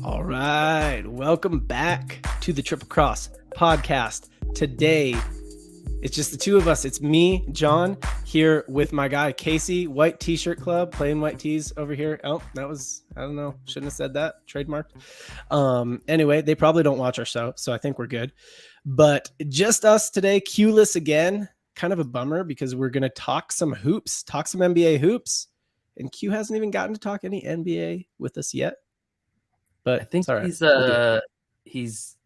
All right, welcome back to the Triple Cross podcast. Today, it's just the two of us. It's me, John, here with my guy, Casey, White T-shirt Club, playing white tees over here. Oh, that was, I don't know, shouldn't have said that, trademarked. Anyway, they probably don't watch our show, so I think we're good. But just us today, Q-less again, kind of a bummer because we're going to talk some hoops, talk some NBA hoops. And Q hasn't even gotten to talk any NBA with us yet. But I think it's all right. he's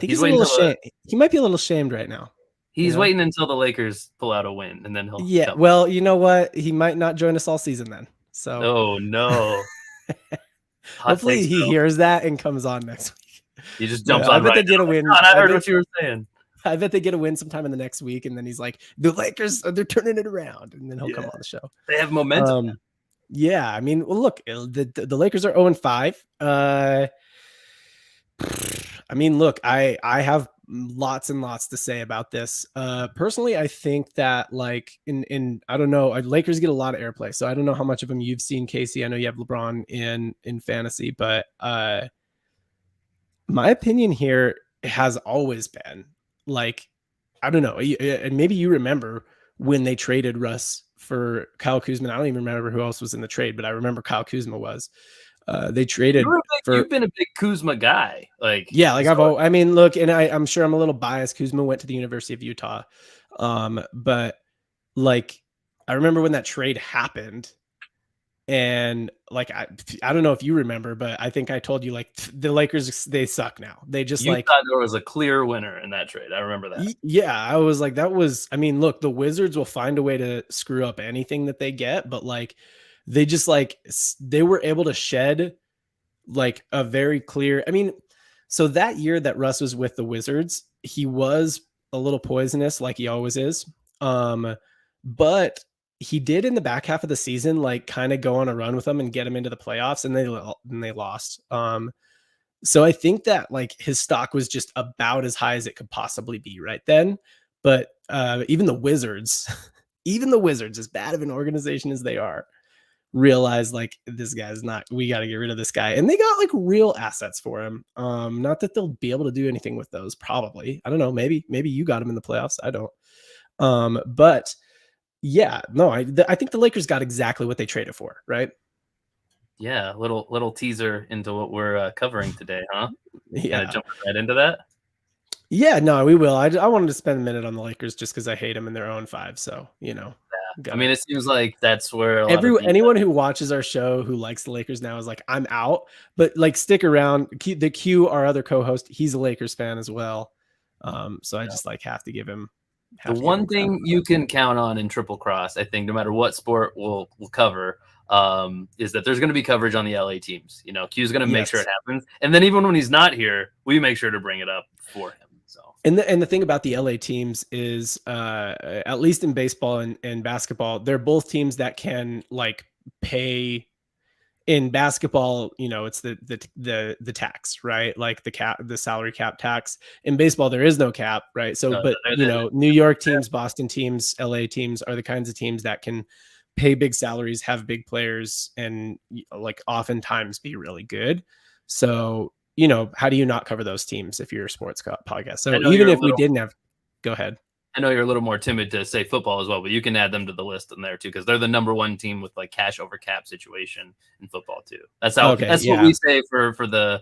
He's waiting until he might be a little shamed right now. He's waiting until the Lakers pull out a win, and then he'll. Yeah, well, you know what? He might not join us all season then. So. Oh no! Hopefully he hears that and comes on next week. He just jumps on. I bet they get a win. I heard what you were saying. I bet they get a win sometime in the next week, and then he's like, "The Lakers, they're turning it around," and then he'll come on the show. They have momentum. Yeah, I mean, well, look, the Lakers are 0-5. I mean, look, I have lots and lots to say about this. Personally, I think that like in I don't know, Lakers get a lot of airplay, so I don't know how much of them you've seen, Casey. I know you have LeBron in fantasy, but my opinion here has always been like, I don't know, and maybe you remember when they traded Russ for Kyle Kuzma. I don't even remember who else was in the trade, but I remember Kyle Kuzma was. They traded. You've been a big Kuzma guy, I mean, look, and I'm sure I'm a little biased. Kuzma went to the University of Utah, but like I remember when that trade happened, and like I don't know if you remember, but I think I told you like the Lakers, they suck now. They just thought there was a clear winner in that trade. I remember that. Yeah, I was like, that was. I mean, look, the Wizards will find a way to screw up anything that they get, but like. They just like they were able to shed like a very clear. I mean, so that year that Russ was with the Wizards, he was a little poisonous like he always is. But he did in the back half of the season, like kind of go on a run with them and get him into the playoffs, and they lost. So I think that like his stock was just about as high as it could possibly be right then. But even the Wizards, as bad of an organization as they are, realize like this guy's not, we got to get rid of this guy, and they got like real assets for him. Not that they'll be able to do anything with those, probably. I don't know, maybe you got him in the playoffs, I don't. But yeah, no, I think the Lakers got exactly what they traded for, right? Yeah, little teaser into what we're covering today, huh? Yeah, jump right into that. Yeah, no, we will. I wanted to spend a minute on the Lakers just because I hate them in their own 5. So, you know. I mean, it seems like that's where anyone who watches our show who likes the Lakers now is like, I'm out. But like, stick around. The Q, our other co-host, he's a Lakers fan as well. So I just like have to give him. The one thing you can count on in Triple Cross, I think, no matter what sport we'll cover, is that there's going to be coverage on the LA teams. You know, Q's going to make sure it happens, and then even when he's not here, we make sure to bring it up for him. And the thing about the LA teams is, at least in baseball and basketball, they're both teams that can like pay. In basketball, you know, it's the tax, right? Like the salary cap tax. In baseball, there is no cap, right? So, you know, New York teams, Boston teams, LA teams are the kinds of teams that can pay big salaries, have big players, and like oftentimes be really good. So, you know, how do you not cover those teams if you're a sports podcast? So even if we didn't have, go ahead. I know you're a little more timid to say football as well, but you can add them to the list in there too, because they're the number one team with like cash over cap situation in football too. That's how what we say for the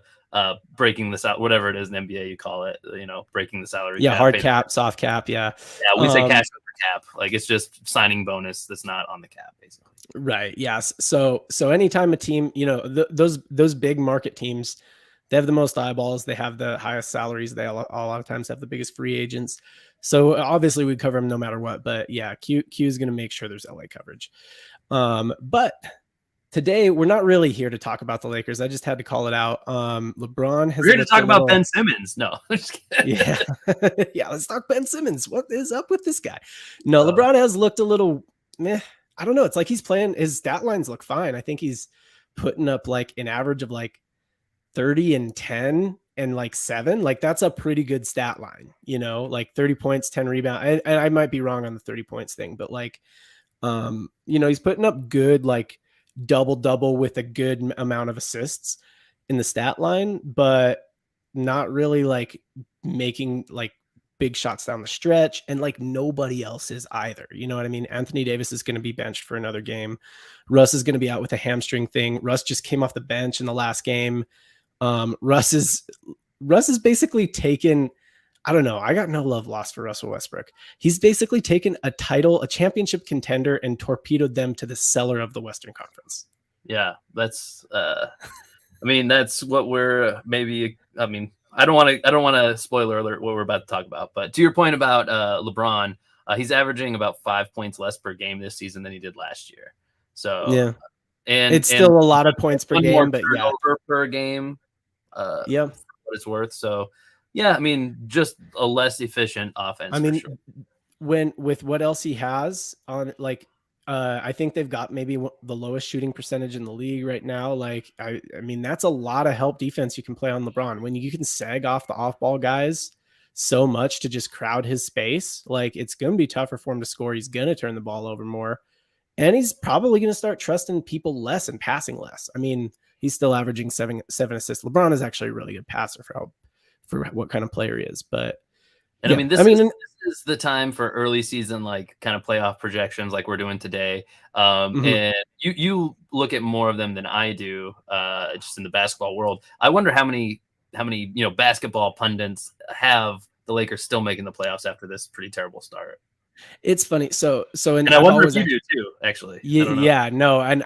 breaking this out, whatever it is in NBA you call it, you know, breaking the salary. Yeah, cap, hard cap, soft cap. Yeah, we say cash over cap, like it's just signing bonus that's not on the cap, basically. Right. Yes. So anytime a team, you know, those big market teams. They have the most eyeballs. They have the highest salaries. They a lot of times have the biggest free agents. So obviously we cover them no matter what. But yeah, Q is going to make sure there's LA coverage. But today we're not really here to talk about the Lakers. I just had to call it out. LeBron has. We're here to talk about Ben Simmons. No, yeah, yeah. Let's talk Ben Simmons. What is up with this guy? No, LeBron has looked a little meh. I don't know. It's like he's playing. His stat lines look fine. I think he's putting up like an average of like 30 and 10 and like 7. Like that's a pretty good stat line, you know, like 30 points, 10 rebounds. And I might be wrong on the 30 points thing, but like, you know, he's putting up good, like double with a good amount of assists. in the stat line, but not really like making like big shots down the stretch, and like nobody else is either. You know what I mean? Anthony Davis is going to be benched for another game. Russ is going to be out with a hamstring thing. Russ just came off the bench in the last game. Russ is basically taken, I don't know, I got no love lost for Russell Westbrook. He's basically taken a championship contender, and torpedoed them to the cellar of the Western Conference. Yeah, that's I mean, that's what we're maybe. I mean, I don't want to spoiler alert what we're about to talk about. But to your point about LeBron, he's averaging about 5 points less per game this season than he did last year. So yeah, and it's still a lot of points per game, but yeah, per game. Yeah, what it's worth. So yeah, I mean, just a less efficient offense. I mean, sure. with what else he has on, like, I think they've got maybe the lowest shooting percentage in the league right now. Like, I mean, that's a lot of help defense you can play on LeBron when you can sag off the off ball guys so much to just crowd his space. Like, it's going to be tougher for him to score. He's going to turn the ball over more, and he's probably going to start trusting people less and passing less. I mean, he's still averaging seven assists. LeBron is actually a really good passer for what kind of player he is, but. And yeah, I mean, this is the time for early season, like kind of playoff projections like we're doing today. And you look at more of them than I do, just in the basketball world. I wonder how many, basketball pundits have the Lakers still making the playoffs after this pretty terrible start. It's funny. So, and I wonder if you do too, actually. Yeah, no. And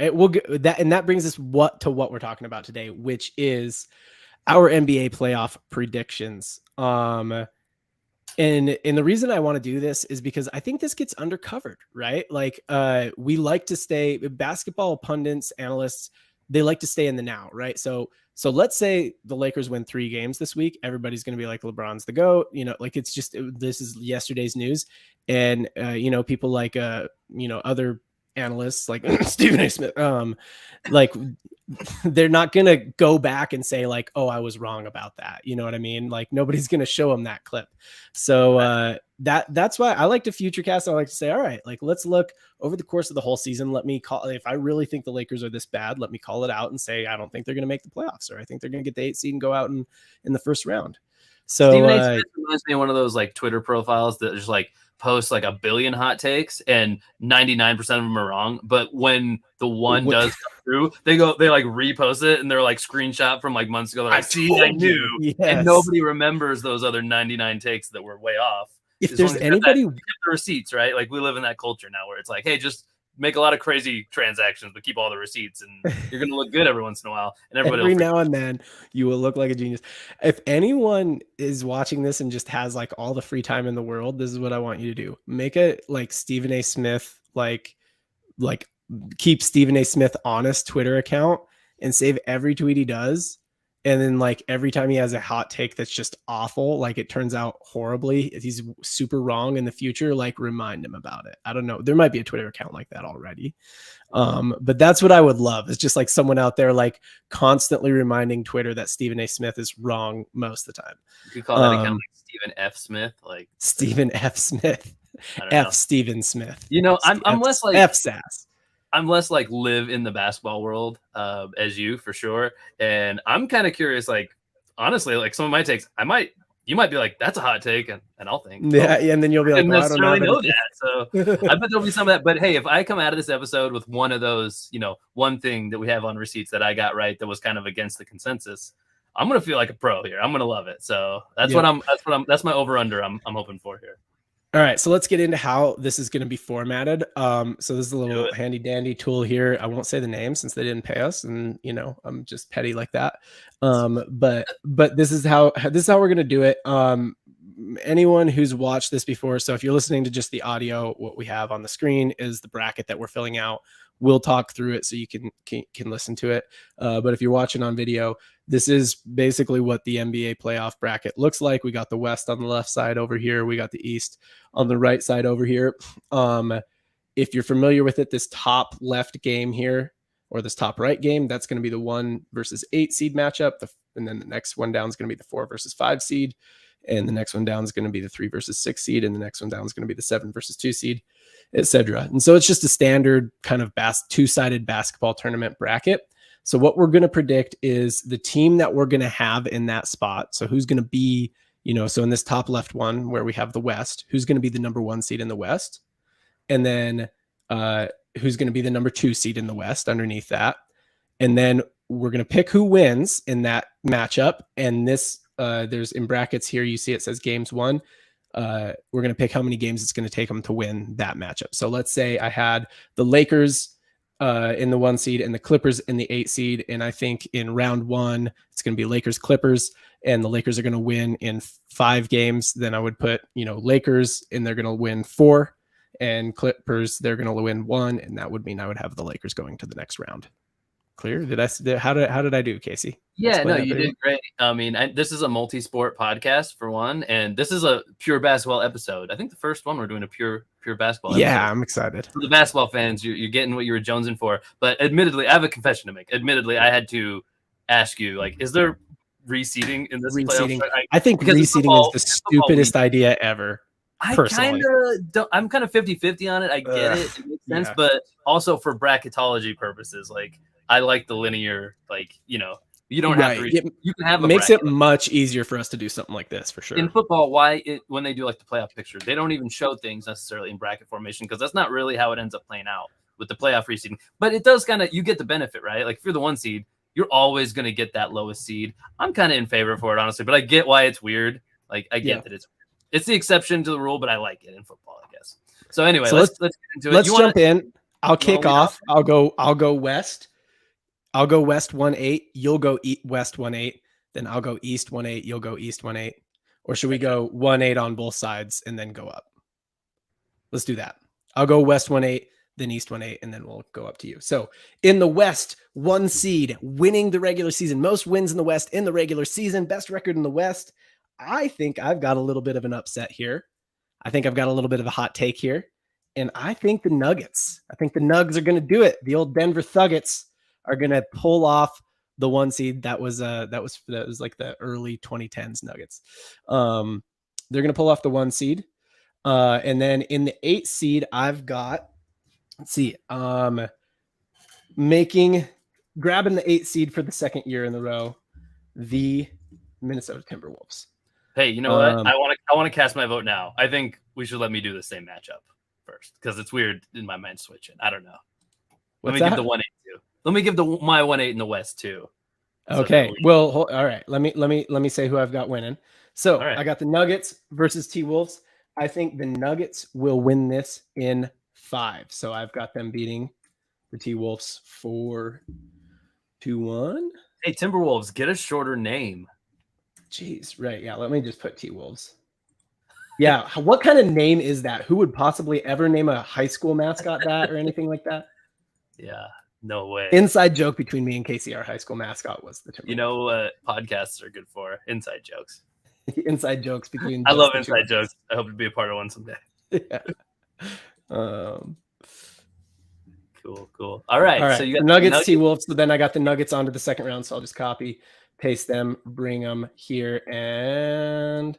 it will get that. And that brings us to what we're talking about today, which is our NBA playoff predictions. And the reason I want to do this is because I think this gets undercovered, right? Like, we like to stay, basketball pundits, analysts, they like to stay in the now, right? So let's say the Lakers win 3 games this week. Everybody's going to be like, LeBron's the GOAT, like, it's just, this is yesterday's news. And, people like, other analysts like Stephen A. Smith, like, they're not going to go back and say like, oh, I was wrong about that. You know what I mean? Like, nobody's going to show them that clip. So that's why I like to futurecast. I like to say, all right, like, let's look over the course of the whole season. Let me call, if I really think the Lakers are this bad, let me call it out and say, I don't think they're going to make the playoffs, or I think they're going to get the 8 seed and go out in the first round. So Stephen A. Smith reminds me of one of those like Twitter profiles that just like post like 1 billion hot takes and 99% of them are wrong. But when the one does come through, they like repost it and they're like screenshot from like months ago. They're like, I knew. Yes. And nobody remembers those other 99 takes that were way off. If there's anybody, the receipts, right? Like, we live in that culture now where it's like, hey, just make a lot of crazy transactions, but keep all the receipts, and you're going to look good every once in a while. And every now and then you will look like a genius. If anyone is watching this and just has like all the free time in the world, this is what I want you to do. Make it like Stephen A. Smith, like keep Stephen A. Smith honest Twitter account and save every tweet he does. And then like every time he has a hot take that's just awful, like it turns out horribly, if he's super wrong in the future, like remind him about it. I don't know. There might be a Twitter account like that already. But that's what I would love. It's just like someone out there like constantly reminding Twitter that Stephen A. Smith is wrong most of the time. You could call that account like Stephen F. Smith, like Stephen F. Smith. F. Stephen Smith. I'm less like F. Sass. I'm less like live in the basketball world as you, for sure. And I'm kind of curious, like, honestly, like some of my takes, you might be like, that's a hot take, and I'll think. Yeah, and then you'll be like, well, I don't know that. So I bet there'll be some of that. But hey, if I come out of this episode with one of those, one thing that we have on receipts that I got right that was kind of against the consensus, I'm gonna feel like a pro here. I'm gonna love it. So that's my over under I'm hoping for here. All right, so let's get into how this is going to be formatted. So this is a little handy dandy tool here. I won't say the name since they didn't pay us, and I'm just petty like that. But this is how we're going to do it. Anyone who's watched this before, so if you're listening to just the audio, what we have on the screen is the bracket that we're filling out. We'll talk through it so you can listen to it. But if you're watching on video, this is basically what the NBA playoff bracket looks like. We got the West on the left side over here. We got the East on the right side over here. If you're familiar with it, this top left game here, or this top right game, that's going to be the 1 versus 8 seed matchup. And then the next one down is going to be the 4 versus 5 seed. And the next one down is going to be the 3 versus 6 seed. And the next one down is going to be the 7 versus 2 seed, etc. And so it's just a standard kind of two-sided basketball tournament bracket. So what we're going to predict is the team that we're going to have in that spot. So who's going to be, so in this top left one where we have the West, who's going to be the number 1 seed in the West? And then who's going to be the number 2 seed in the West underneath that? And then we're going to pick who wins in that matchup. And this, there's in brackets here, you see it says games won. We're going to pick how many games it's going to take them to win that matchup. So let's say I had the Lakers in the 1 seed and the Clippers in the 8 seed. And I think in round 1, it's going to be Lakers Clippers, and the Lakers are going to win in 5 games. Then I would put, Lakers, and they're going to win 4, and Clippers, they're going to win 1. And that would mean I would have the Lakers going to the next round. Clear? How did I do, Casey? Yeah, no, you did great. I mean, this is a multi-sport podcast for one, and this is a pure basketball episode. I think the first one we're doing a pure basketball episode. Yeah, I'm excited. For the basketball fans, you're getting what you were jonesing for. But admittedly, I have a confession to make. Admittedly, I had to ask you, like, is there reseeding in this reseeding? I think reseeding is the stupidest idea ever. I'm kind of 50-50 on it. I get it. It makes sense. But also for bracketology purposes, like, I like the linear, like, you don't have to you can have it makes it much easier for us to do something like this for sure. In football, when they do like the playoff picture, they don't even show things necessarily in bracket formation because that's not really how it ends up playing out with the playoff reseeding. But it does you get the benefit, right? Like if you're the 1 seed, you're always going to get that lowest seed. I'm kind of in favor for it, honestly, but I get why it's weird. Like I get that it's the exception to the rule, but I like it in football, I guess. So anyway, let's get into it. Let's jump in. I'll kick off. I'll go West. I'll go West 1-8. You'll go West 1-8. Then I'll go East 1-8. You'll go East 1-8. Or should we go 1-8 on both sides and then go up? Let's do that. I'll go West 1-8, then East 1-8, and then we'll go up to you. So in the West, 1 seed, winning the regular season, most wins in the West in the regular season, best record in the West. I think I've got a little bit of an upset here. I think I've got a little bit of a hot take here. And I think the Nuggets. I think the Nugs are going to do it. The old Denver Thuggets are going to pull off the 1 seed. That was like the early 2010s Nuggets. They're going to pull off the 1 seed. And then in the 8 seed, I've got, grabbing the 8 seed for the second year in a row, the Minnesota Timberwolves. Hey, you know what? I want to cast my vote now. I think we should let me do the same matchup first because it's weird in my mind switching. I don't know. Let me give the 1-8 too. Let me give my 1-8 in the West too. Okay. Well, all right. Let me say who I've got winning. So I got the Nuggets versus T-Wolves. I think the Nuggets will win this in 5. So I've got them beating the T-Wolves 4-1. Hey, Timberwolves, get a shorter name. Jeez, right. Yeah, let me just put T-Wolves. Yeah, what kind of name is that? Who would possibly ever name a high school mascot that or anything like that? Yeah, no way. Inside joke between me and Casey, our high school mascot was the Timberwolves. You know what podcasts are good for? Inside jokes. Inside jokes between. I love inside jokes. I hope to be a part of one someday. Yeah. Cool. All right. So you got Nuggets, T-Wolves. So then I got the Nuggets onto the second round. So I'll just copy, paste them, bring them here, and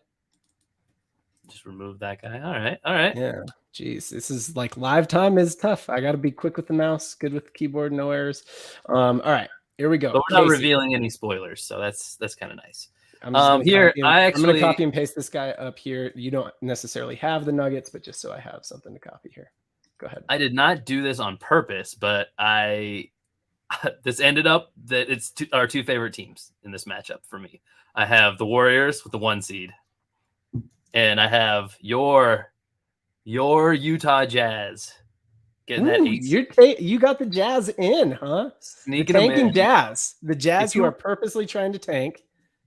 just remove that guy. All right. Yeah. Jeez, this is like live time is tough. I got to be quick with the mouse, good with the keyboard, no errors. All right, here we go. But we're not revealing any spoilers, so that's kind of nice. I'm going to copy and paste this guy up here. You don't necessarily have the Nuggets, but just so I have something to copy here. Go ahead. I did not do this on purpose, but this ended up that it's our 2 favorite teams in this matchup for me. I have the Warriors with the 1 seed, and I have your Utah Jazz getting that 8 seed. You got the Jazz in, huh? Sneaking the tanking Jazz. The Jazz who are purposely trying to tank.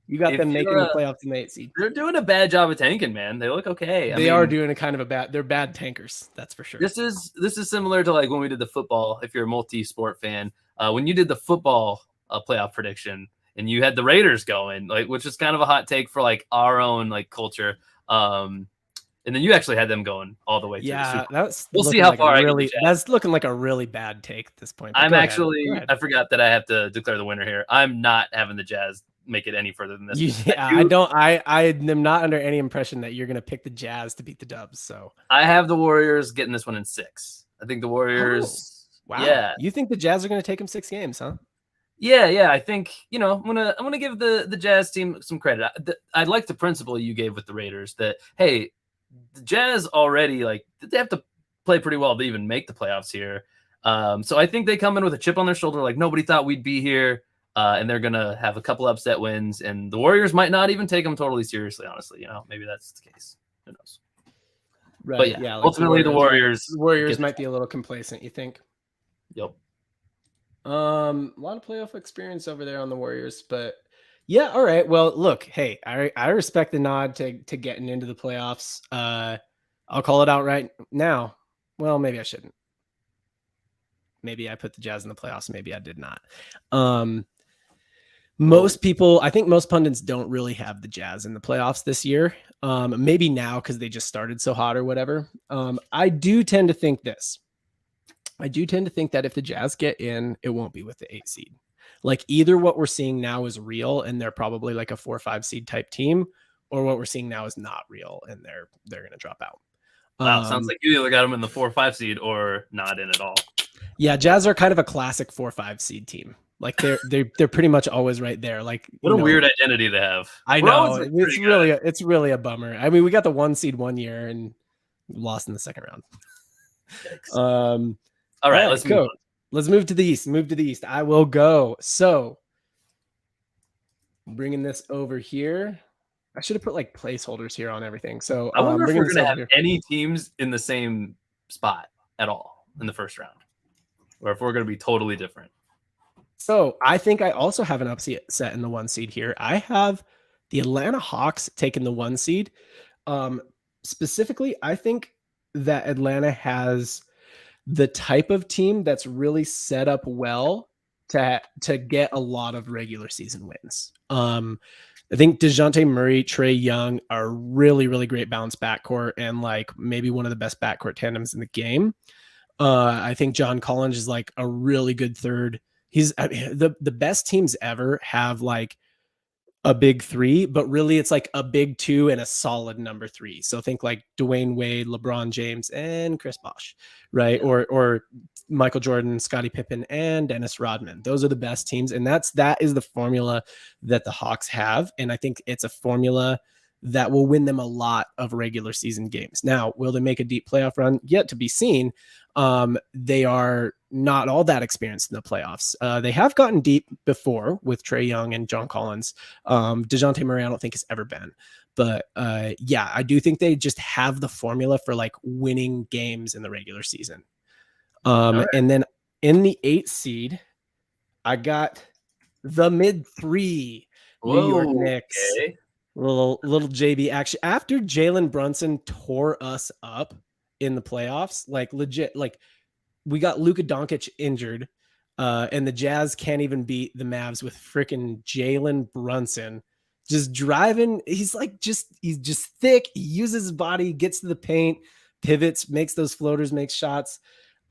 You got them making the playoffs in the 8 seed. They're doing a bad job of tanking, man. They look okay. They are doing they're bad tankers. That's for sure. This is similar to like when we did the football. If you're a multi-sport fan, when you did the football playoff prediction and you had the Raiders going, like, which is kind of a hot take for like our own like culture. And then you actually had them going all the way through. Yeah, we'll see how far that's looking like a really bad take at this point. I forgot that I have to declare the winner here. I'm not having the Jazz make it any further than this. I am not under any impression that you're going to pick the Jazz to beat the Dubs. So I have the Warriors getting this one in 6. I think the Warriors. Wow. Yeah. You think the Jazz are going to take them 6 games, huh? Yeah. I think I'm gonna give the Jazz team some credit. I like the principle you gave with the Raiders that hey, the Jazz already they have to play pretty well to even make the playoffs here. So I think they come in with a chip on their shoulder, like nobody thought we'd be here, and they're gonna have a couple upset wins, and the Warriors might not even take them totally seriously. Honestly, maybe that's the case. Who knows? Right. But yeah, like ultimately the Warriors might be a little complacent. You think? Yep. A lot of playoff experience over there on the Warriors, but yeah, all right. Well, look, hey, I respect the nod to getting into the playoffs. I'll call it out right now. Well, maybe I shouldn't. Maybe I put the Jazz in the playoffs. Maybe I did not. Most people, I think most pundits don't really have the Jazz in the playoffs this year. Maybe now because they just started so hot or whatever. I do tend to think this. I do tend to think that if the Jazz get in, it won't be with the 8 seed. Like either what we're seeing now is real and they're probably like a 4 or 5 seed type team, or what we're seeing now is not real and they're going to drop out. Wow, sounds like you either got them in the 4 or 5 seed or not in at all. Yeah, Jazz are kind of a classic 4 or 5 seed team. Like they're pretty much always right there. Like what a weird identity they have. I know it's really a bummer. I mean, we got the 1 seed one year and lost in the second round. Yikes. All right, let's go. Let's move to the East. I will go. So bringing this over here. I should have put like placeholders here on everything. So I wonder if we're going to have any teams in the same spot at all in the first round, or if we're going to be totally different. So I think I also have an upset in the 1 seed here. I have the Atlanta Hawks taking the 1 seed. Specifically, I think that Atlanta has the type of team that's really set up well to get a lot of regular season wins. I think DeJounte Murray, Trae Young are really, really great balanced backcourt and like maybe one of the best backcourt tandems in the game. I think John Collins is like a really good third. The best teams ever have like a big 3, but really it's like a big 2 and a solid number 3. So think like Dwayne Wade, LeBron James, and Chris Bosh, right? Yeah. Or Michael Jordan, Scottie Pippen, and Dennis Rodman. Those are the best teams. And that is the formula that the Hawks have. And I think it's a formula that will win them a lot of regular season games. Now, will they make a deep playoff run? Yet to be seen. They are not all that experienced in the playoffs. They have gotten deep before with Trae Young and John Collins. DeJounte Murray, I don't think has ever been. But yeah, I do think they just have the formula for like winning games in the regular season. Right. And then in the 8 seed, I got the mid 3 New York Knicks. Okay. Little JB action after Jalen Brunson tore us up in the playoffs, like legit, like we got Luka Doncic injured, and the Jazz can't even beat the Mavs with freaking Jalen Brunson just driving. He's just thick. He uses his body, gets to the paint, pivots, makes those floaters, makes shots.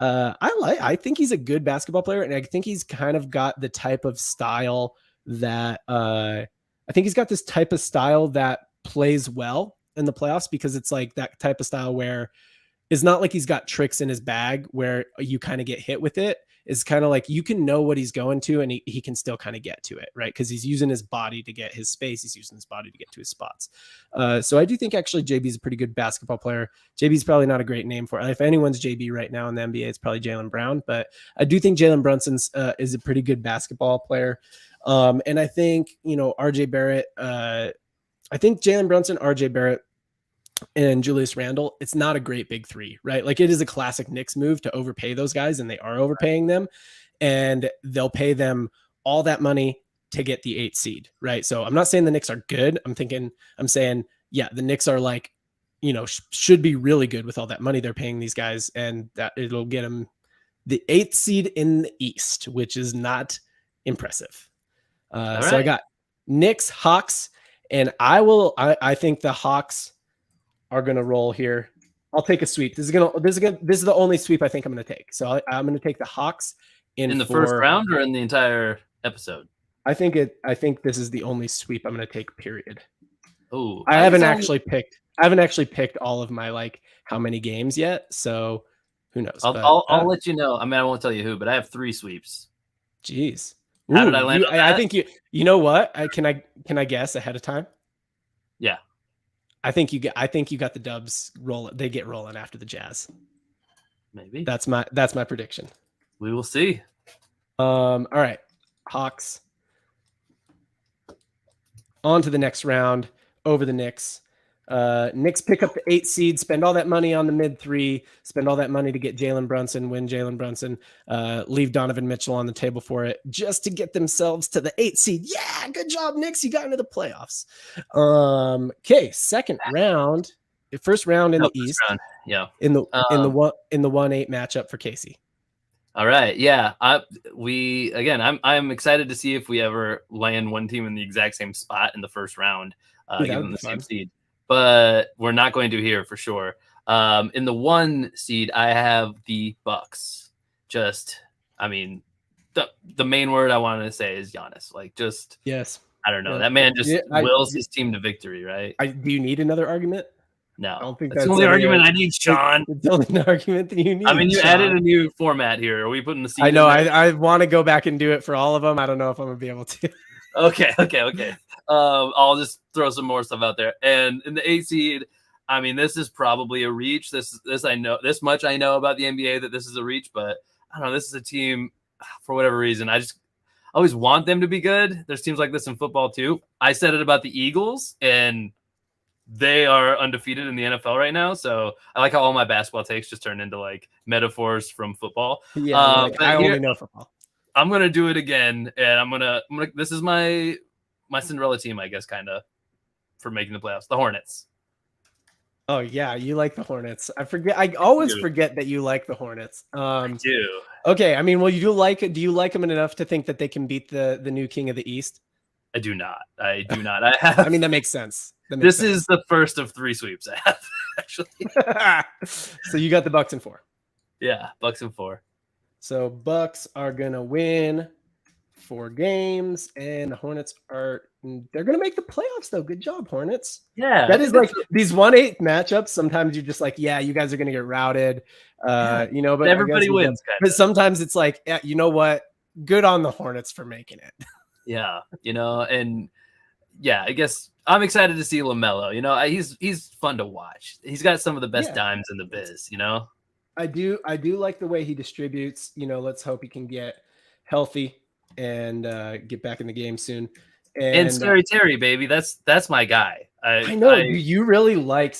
I think he's a good basketball player, and I think he's kind of got the type of style that I think he's got this type of style that plays well in the playoffs because it's like that type of style where it's not like he's got tricks in his bag where you kind of get hit with it. It's kind of like you can know what he's going to and he can still kind of get to it, right? Because he's using his body to get his space. He's using his body to get to his spots. So I do think actually JB's a pretty good basketball player. JB's probably not a great name for it. If anyone's JB right now in the NBA, it's probably Jaylen Brown. But I do think Jalen Brunson's is a pretty good basketball player. And I think, RJ Barrett, I think Jalen Brunson, RJ Barrett, and Julius Randle, it's not a great big 3, right? Like it is a classic Knicks move to overpay those guys, and they are overpaying them, and they'll pay them all that money to get the 8 seed, right? So I'm not saying the Knicks are good. I'm saying, yeah, the Knicks are like, should be really good with all that money they're paying these guys, and that it'll get them the 8th seed in the East, which is not impressive. Right. So I got Knicks, Hawks, and I think the Hawks are going to roll here. I'll take a sweep. This is the only sweep I think I'm going to take. So I'm going to take the Hawks in the first round or in the entire episode. I think this is the only sweep I'm going to take, period. Oh, I haven't actually picked all of my like how many games yet. So who knows? I'll let you know. I mean, I won't tell you who, but I have 3 sweeps. Jeez. How did I land on that? I think you know what? Can I guess ahead of time? Yeah. I think you got the Dubs roll. They get rolling after the Jazz. Maybe. That's my prediction. We will see. All right. Hawks. On to the next round over the Knicks. Knicks pick up the 8 seed, spend all that money on the mid 3, spend all that money to get Jalen Brunson, win Jalen Brunson, leave Donovan Mitchell on the table for it, just to get themselves to the 8 seed. Yeah, good job, Knicks. You got into the playoffs. Okay, second round, first round in the East. Round. Yeah, in the 1-8 matchup for Casey. All right, yeah. I'm excited to see if we ever land one team in the exact same spot in the first round, given the same seed. But we're not going to here for sure. In the 1 seed, I have the Bucks. The main word I want to say is Giannis. Yes. I don't know. That man just wills his team to victory, right? Do you need another argument? No, I don't think that's the only argument I need, Sean. It's the only argument that you need. I mean, you Sean. added a new format here. Are we putting the seed? I know. I want to go back and do it for all of them. I don't know if I'm gonna be able to. Okay. I'll just throw some more stuff out there. And in the 8 seed, I mean, this is probably a reach. This I know. This much I know about the NBA that this is a reach. But I don't know. This is a team for whatever reason. I always want them to be good. There's teams like this in football too. I said it about the Eagles, and they are undefeated in the NFL right now. So I like how all my basketball takes just turn into like metaphors from football. Yeah, I only know football. I'm gonna do it again, and I'm gonna. This is my Cinderella team, I guess, kind of, for making the playoffs. The Hornets. Oh yeah, you like the Hornets. I always forget that you like the Hornets. I do. Okay, I mean, well, do you like them enough to think that they can beat the new king of the East? I do not. I I mean, that makes sense. This is the first of 3 sweeps I have, actually. So you got the Bucks in 4. Yeah, Bucks in 4. So Bucks are gonna win 4 games, and the Hornets they're gonna make the playoffs though. Good job, Hornets. Yeah, that is like these 1-8 matchups. Sometimes you're just like, yeah, you guys are gonna get routed. But everybody wins. But sometimes it's like, yeah, you know what? Good on the Hornets for making it. Yeah, and yeah, I guess I'm excited to see LaMelo. He's fun to watch. He's got some of the best dimes in the biz. I do like the way he distributes. Let's hope he can get healthy and get back in the game soon. And Scary Terry, baby, that's my guy. I know you really like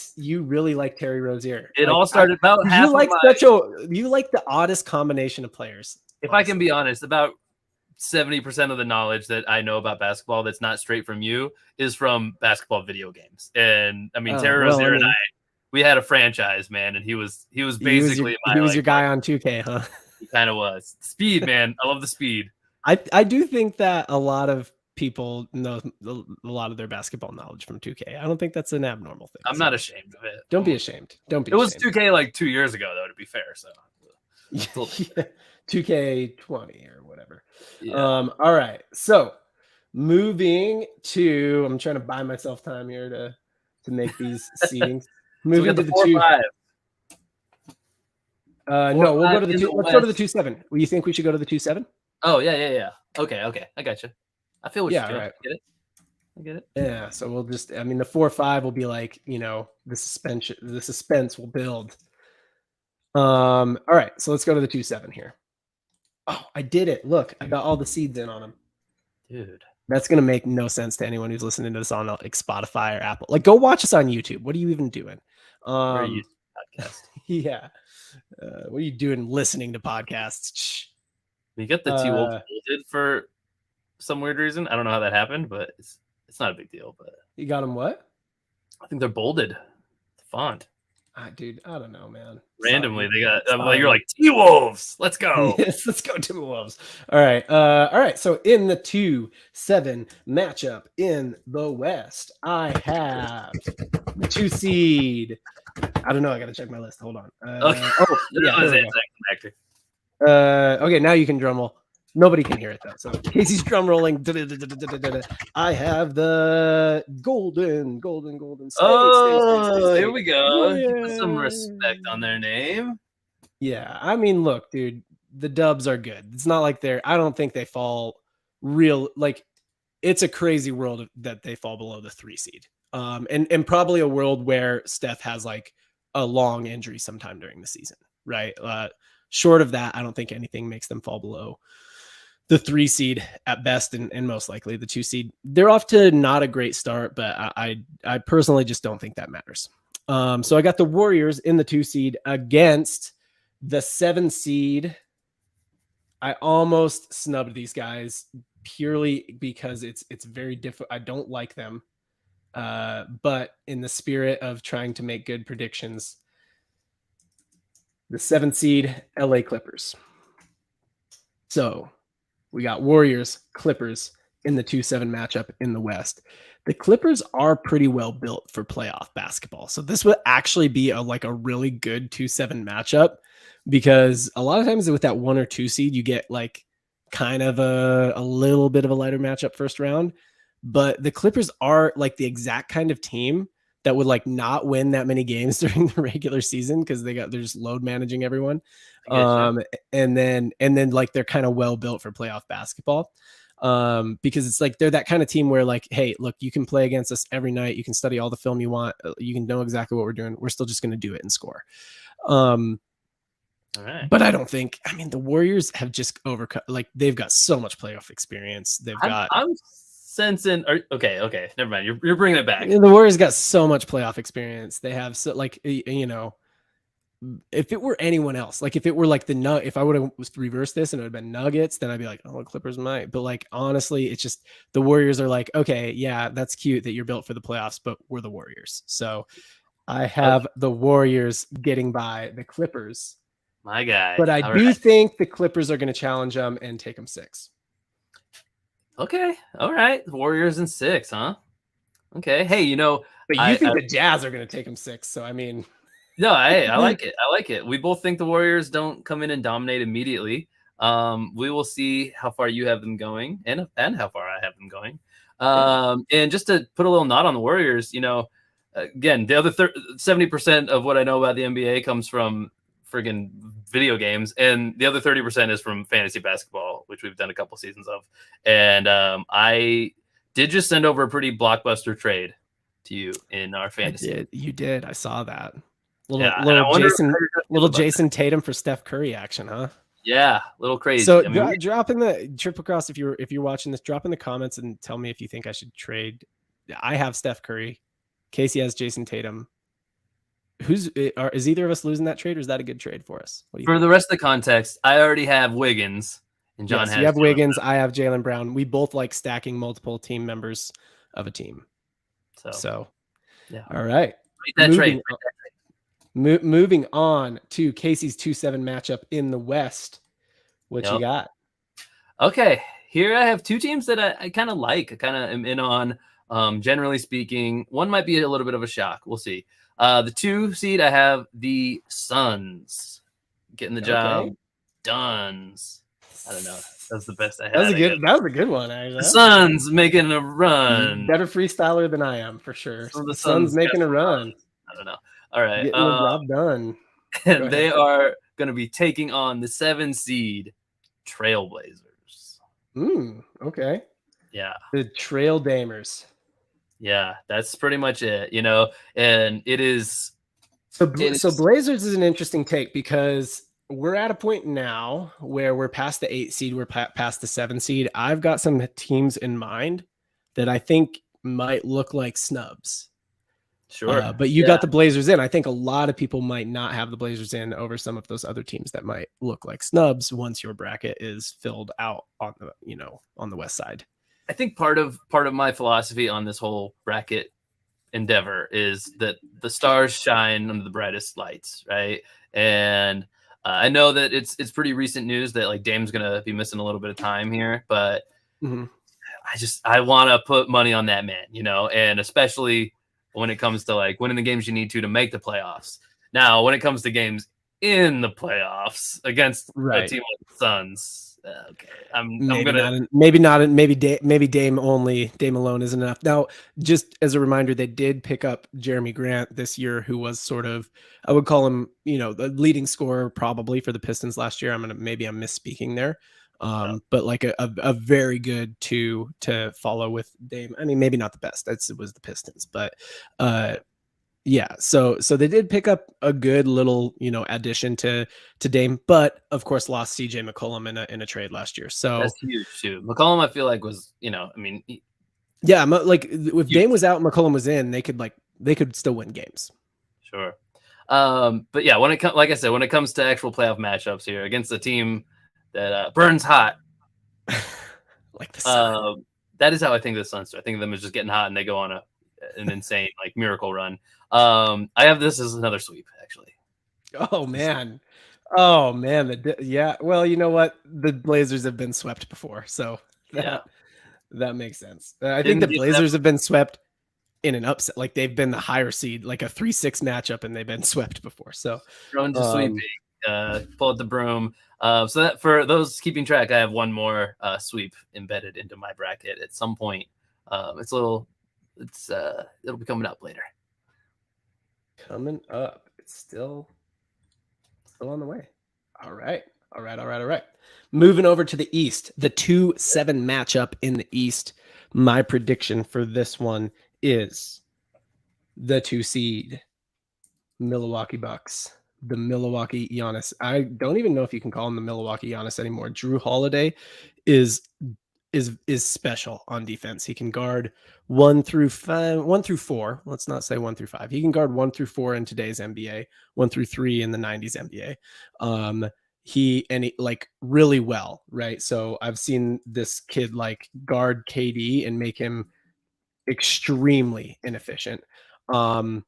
Terry Rozier. It all started about half. You like the oddest combination of players. If I can be honest, about 70% of the knowledge that I know about basketball that's not straight from you is from basketball video games. And I mean, Terry Rozier and I, we had a franchise, man, and he was basically he was your guy on 2K, huh? He kind of was. Speed, man. I love the speed. I do think that a lot of people know a lot of their basketball knowledge from 2K. I don't think that's an abnormal thing. I'm not ashamed of it. Don't be ashamed. Don't be. It was 2K like 2 years ago, though. To be fair, so. Yeah, 2K20 or whatever. Yeah. All right. So moving to, I'm trying to buy myself time here to make these seedings. Moving to the 4-5. No, we'll go to the 2. Let's go to the 2-7. You think we should go to the 2-7? Oh yeah. Okay. I got you. I feel what you're doing. Right. I get it. Yeah. So we'll just. I mean, the 4-5 will be like, the suspense will build. All right. So let's go to the 2-7 here. Oh, I did it. Look, I got all the seeds in on them. Dude. That's going to make no sense to anyone who's listening to this on like Spotify or Apple. Like, go watch us on YouTube. What are you even doing? Podcast. Yeah. What are you doing listening to podcasts? Shh. We got the T-Wolves bolded for some weird reason. I don't know how that happened, but it's not a big deal. But you got them what? I think they're bolded. The font. Dude, I don't know, man. Randomly, they got. You're like T-Wolves. Let's go. Yes, let's go Timberwolves. All right. So in the 2-7 matchup in the West, I have the 2 seed. I don't know. I got to check my list. Hold on. Okay. Okay, now you can drum roll. Nobody can hear it though. So Casey's drum rolling. I have the golden state. Here we go. Yeah. Put some respect on their name. Yeah, I mean, look, dude, the Dubs are good. It's not like I don't think they fall real, like, it's a crazy world that they fall below the 3 seed. And probably a world where Steph has like a long injury sometime during the season, right? Short of that, I don't think anything makes them fall below the 3 seed at best, and most likely the 2 seed. They're off to not a great start, but I personally just don't think that matters. So I got the Warriors in the 2 seed against the 7 seed. I almost snubbed these guys purely because it's very difficult. I don't like them. But in the spirit of trying to make good predictions, the 7 seed LA Clippers. So we got Warriors, Clippers in the 2-7 matchup in the West. The Clippers are pretty well built for playoff basketball. So this would actually be a really good 2-7 matchup, because a lot of times with that 1 or 2 seed, you get like kind of a little bit of a lighter matchup first round. But the Clippers are like the exact kind of team that would like not win that many games during the regular season because they're just load managing everyone. And then like they're kind of well built for playoff basketball. Because it's like they're that kind of team where like, hey, look, you can play against us every night. You can study all the film you want. You can know exactly what we're doing. We're still just going to do it and score. All right. But I don't think, I mean, the Warriors have just overcome, like they've got so much playoff experience. I'm sensing. Okay, never mind. You're bringing it back. The Warriors got so much playoff experience. They have so like, you know, if it were anyone else, like if it were like if I would have reversed this and it would have been Nuggets, then I'd be like, oh, Clippers might. But like honestly, it's just the Warriors are like, okay, yeah, that's cute that you're built for the playoffs, but we're the Warriors. So I have the Warriors getting by the Clippers. My guy. But I do think the Clippers are going to challenge them and take them 6. Okay. All right. Warriors in 6, huh? Okay. Hey, you know, but you think the Jazz are going to take them 6. So, I mean, no, I like it. I like it. We both think the Warriors don't come in and dominate immediately. We will see how far you have them going and how far I have them going. And just to put a little knot on the Warriors, you know, again, the other 70% of what I know about the NBA comes from friggin' video games, and the other 30% is from fantasy basketball, which we've done a couple seasons of. And I did just send over a pretty blockbuster trade to you in our fantasy. You did. I saw that. Little Jason Tatum for Steph Curry action, huh? Yeah, a little crazy. So drop in the Triple Cross if you're watching this. Drop in the comments and tell me if you think I should trade. I have Steph Curry. Casey has Jason Tatum. Is either of us losing that trade, or is that a good trade for us? For the rest of the context, I already have Wiggins, and John has. You have Wiggins. I have Jaylen Brown. We both like stacking multiple team members of a team. So yeah. All right. Moving on to Casey's 2-7 matchup in the West. What you got? Okay, here I have 2 teams that I kind of like. I kind of am in on. Generally speaking, one might be a little bit of a shock. We'll see. The 2 seed, I have the Suns getting the job done. I don't know. That's the best I had. That was a good one. The Suns making a run. Better freestyler than I am, for sure. So the Suns making a run. I don't know. All right. Getting the job done. And they are going to be taking on the 7 seed Trailblazers. Okay. Yeah. The Trail Damers. Yeah, that's pretty much it, you know, and it is. So Blazers is an interesting take, because we're at a point now where we're past the 8 seed, we're past the 7 seed. I've got some teams in mind that I think might look like snubs. Sure. But you got the Blazers in. I think a lot of people might not have the Blazers in over some of those other teams that might look like snubs once your bracket is filled out on the West side. I think part of my philosophy on this whole bracket endeavor is that the stars shine under the brightest lights, right? And I know that it's pretty recent news that like Dame's gonna be missing a little bit of time here, but I want to put money on that man, you know, and especially when it comes to like winning the games you need to make the playoffs. Now, when it comes to games in the playoffs against a team like the Suns. Okay, maybe Dame alone isn't enough. Now, just as a reminder, they did pick up Jeremy Grant this year, who was sort of, I would call him, the leading scorer probably for the Pistons last year. I'm misspeaking there. But like a very good two to follow with Dame. I mean, maybe not the best. It was the Pistons, but yeah. So they did pick up a good little, addition to Dame, but of course lost CJ McCollum in a trade last year. So that's huge too. McCollum, I feel like was, I mean, yeah, like if Dame was out, McCollum was in, they could still win games. Sure. But yeah, when it comes, like I said, when it comes to actual playoff matchups here against a team that burns hot, like the Sun. That is how I think the Suns do. I think them is just getting hot and they go on an insane like miracle run. I have this as another sweep actually. Oh man. Yeah. Well, you know what? The Blazers have been swept before, so that makes sense. I think the Blazers have been swept in an upset. Like they've been the higher seed, like a 3-6 matchup, and they've been swept before. So thrown to sweeping, pull out the broom. So that for those keeping track, I have one more sweep embedded into my bracket at some point. It'll be coming up later. Coming up. It's still on the way. All right. Moving over to the East, the 2-7 matchup in the East. My prediction for this one is the 2 seed Milwaukee Bucks, the Milwaukee Giannis. I don't even know if you can call him the Milwaukee Giannis anymore. Drew Holiday is special on defense. He can guard 1 through 4. Let's not say 1 through 5. He can guard 1 through 4 in today's NBA, 1 through 3 in the 90s NBA. He like really well, right? So I've seen this kid like guard KD and make him extremely inefficient. Two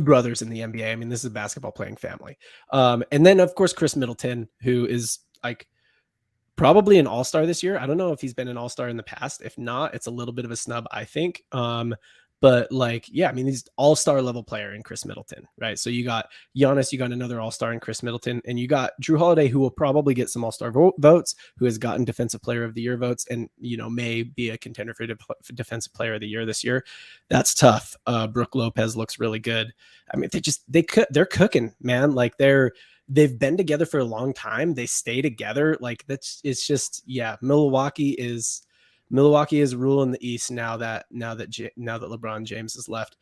brothers in the NBA. I mean, this is a basketball playing family. And then of course Chris Middleton, who is like probably an all-star this year. I don't know if he's been an all-star in the past. If not, it's a little bit of a snub, I think. But like, yeah, I mean, he's all-star level player in Chris Middleton, right? So you got Giannis, you got another all-star in Chris Middleton, and you got Drew Holiday, who will probably get some all-star votes, who has gotten defensive player of the year votes, and, may be a contender for defensive player of the year this year. That's tough. Brooke Lopez looks really good. I mean, they're cooking, man. Like they've been together for a long time. They stay together. Like it's just, yeah, Milwaukee is ruling the East now that LeBron James has left.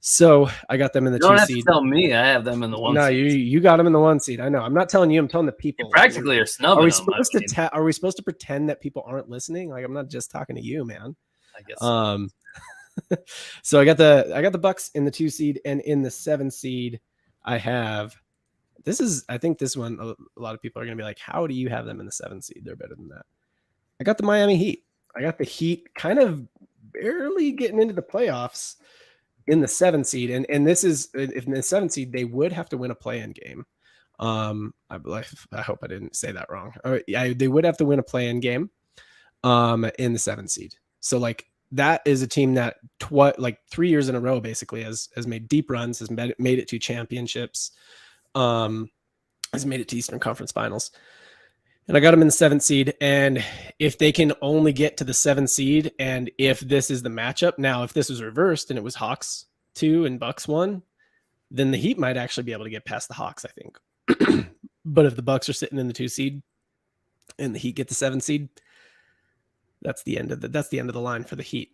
So I got them in the 2 seed. You don't have to tell me. I have them in the 1 seed. No, you got them in the 1 seed. I know. I'm not telling you. I'm telling the people. You practically are snubbing them. Are we supposed to pretend that people aren't listening? Like I'm not just talking to you, man. I guess. So I got the Bucks in the 2 seed, and in the 7 seed, I have. I think this one, a lot of people are going to be like, how do you have them in the 7 seed? They're better than that. I got the Miami Heat. I got the Heat kind of barely getting into the playoffs in the 7 seed. And this is, if in the 7 seed, they would have to win a play-in game. I hope I didn't say that wrong. They would have to win a play-in game in the 7 seed. So like that is a team that 3 years in a row basically has made deep runs, has made it to championships. Has made it to Eastern Conference Finals, and I got them in the 7th seed. And if they can only get to the 7th seed, and if this is the matchup, now if this was reversed and it was Hawks 2 and Bucks 1, then the Heat might actually be able to get past the Hawks, I think. But if the Bucks are sitting in the 2 seed and the Heat get the 7th seed, that's the end of the line for the Heat.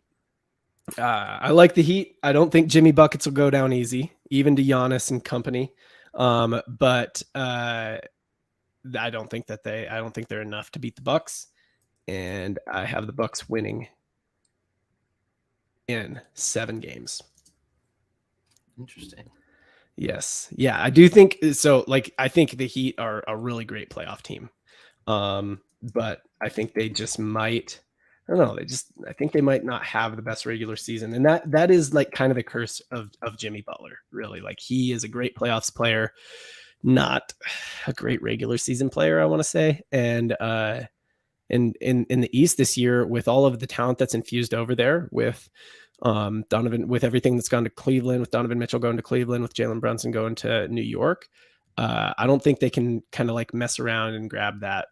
I like the Heat. I don't think Jimmy buckets will go down easy, even to Giannis and company. But I don't think they're enough to beat the Bucks, and I have the Bucks winning in 7 games. Interesting. Yes. Yeah, I do think so. Like, I think the Heat are a really great playoff team. But I think they just might, I don't know. I think they might not have the best regular season. And that is like kind of the curse of Jimmy Butler, really. Like he is a great playoffs player, not a great regular season player, I want to say. And in the East this year, with all of the talent that's infused over there, with Donovan, with everything that's gone to Cleveland, with Donovan Mitchell going to Cleveland, with Jalen Brunson going to New York, I don't think they can kind of like mess around and grab that,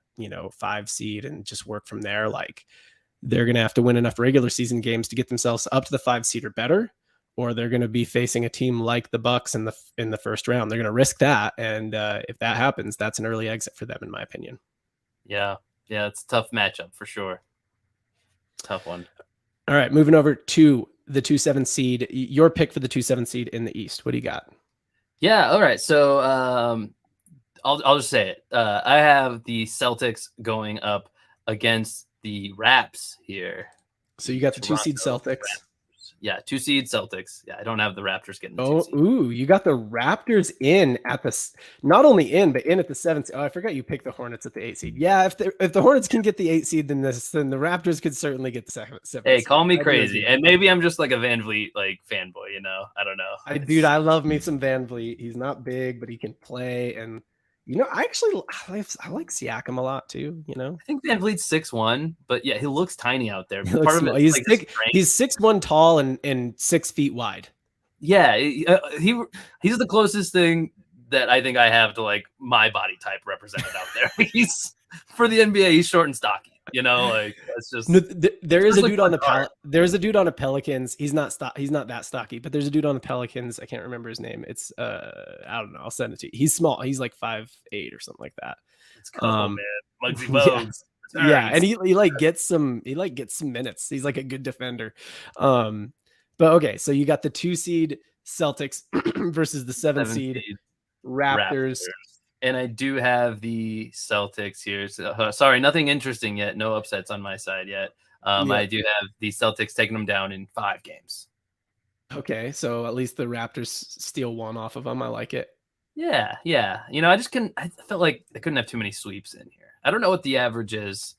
5 seed and just work from there. Like, they're going to have to win enough regular season games to get themselves up to the 5 seed or better, or they're going to be facing a team like the Bucks in the first round. They're going to risk that. And if that happens, that's an early exit for them, in my opinion. Yeah. Yeah, it's a tough matchup for sure. Tough one. All right, moving over to the 2-7 seed. Your pick for the 2-7 seed in the East. What do you got? Yeah, all right. So I'll just say it. I have the Celtics going up against the Raps here. So you got the 2-seed Celtics. Raptors. Yeah, 2-seed Celtics. Yeah, I don't have the Raptors getting the 2 seed. Ooh, you got the Raptors in at the not only in but in at the 7th. Oh, I forgot you picked the Hornets at the 8 seed. Yeah, if the Hornets can get the 8 seed, then the Raptors could certainly get the 7th. Hey, call me crazy, and maybe I'm just like a Van Vliet like fanboy. I don't know. Dude, I love me some Van Vliet. He's not big, but he can play, and I like Siakam a lot too. I think Van Vliet's 6'1", but yeah, he looks tiny out there. Part of it, he's 6'1" tall and 6 feet wide. Yeah, he's the closest thing that I think I have to like my body type represented out there. He's for the NBA, he's short and stocky. Like that's just. No, there is a dude on the there's a dude on the Pelicans. He's not that stocky, but there's a dude on the Pelicans. I can't remember his name. It's I don't know. I'll send it to you. He's small. He's like 5'8" or something like that. It's cool, man. Muggsy Bogues. Yeah, and he like gets some minutes. He's like a good defender. But okay, so you got the 2-seed Celtics versus the 7-seed Raptors. And I do have the Celtics here. So, sorry, nothing interesting yet. No upsets on my side yet. I do have the Celtics taking them down in 5 games. Okay, so at least the Raptors steal one off of them. I like it. Yeah. I felt like I couldn't have too many sweeps in here. I don't know what the average is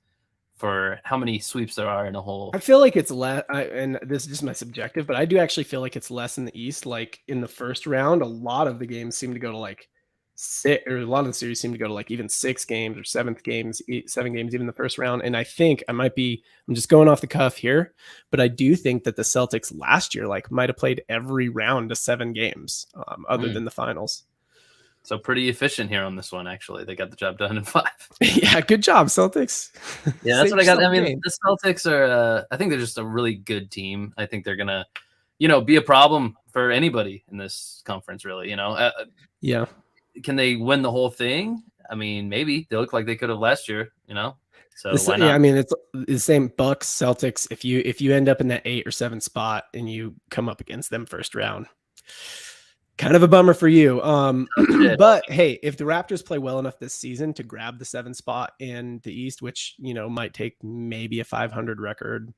for how many sweeps there are in a whole. I feel like it's less, and this is just my subjective, but I do actually feel like it's less in the East. Like in the first round, a lot of the games seem to go to like 6, or a lot of the series seem to go to like even 6 games or 7 games, even the first round. And I think I'm just going off the cuff here, but I do think that the Celtics last year like might have played every round to 7 games, other than the finals. So pretty efficient here on this one, actually. They got the job done in 5. Yeah, good job, Celtics. Yeah, that's what I got. I mean, the Celtics are, I think they're just a really good team. I think they're going to, be a problem for anybody in this conference, really, Yeah. Can they win the whole thing? I mean, maybe. They look like they could have last year, So why not? Yeah, I mean, it's the same Bucks, Celtics. If you end up in that 8 or 7 spot and you come up against them first round, kind of a bummer for you. But hey, if the Raptors play well enough this season to grab the 7 spot in the East, which might take maybe a 500 record,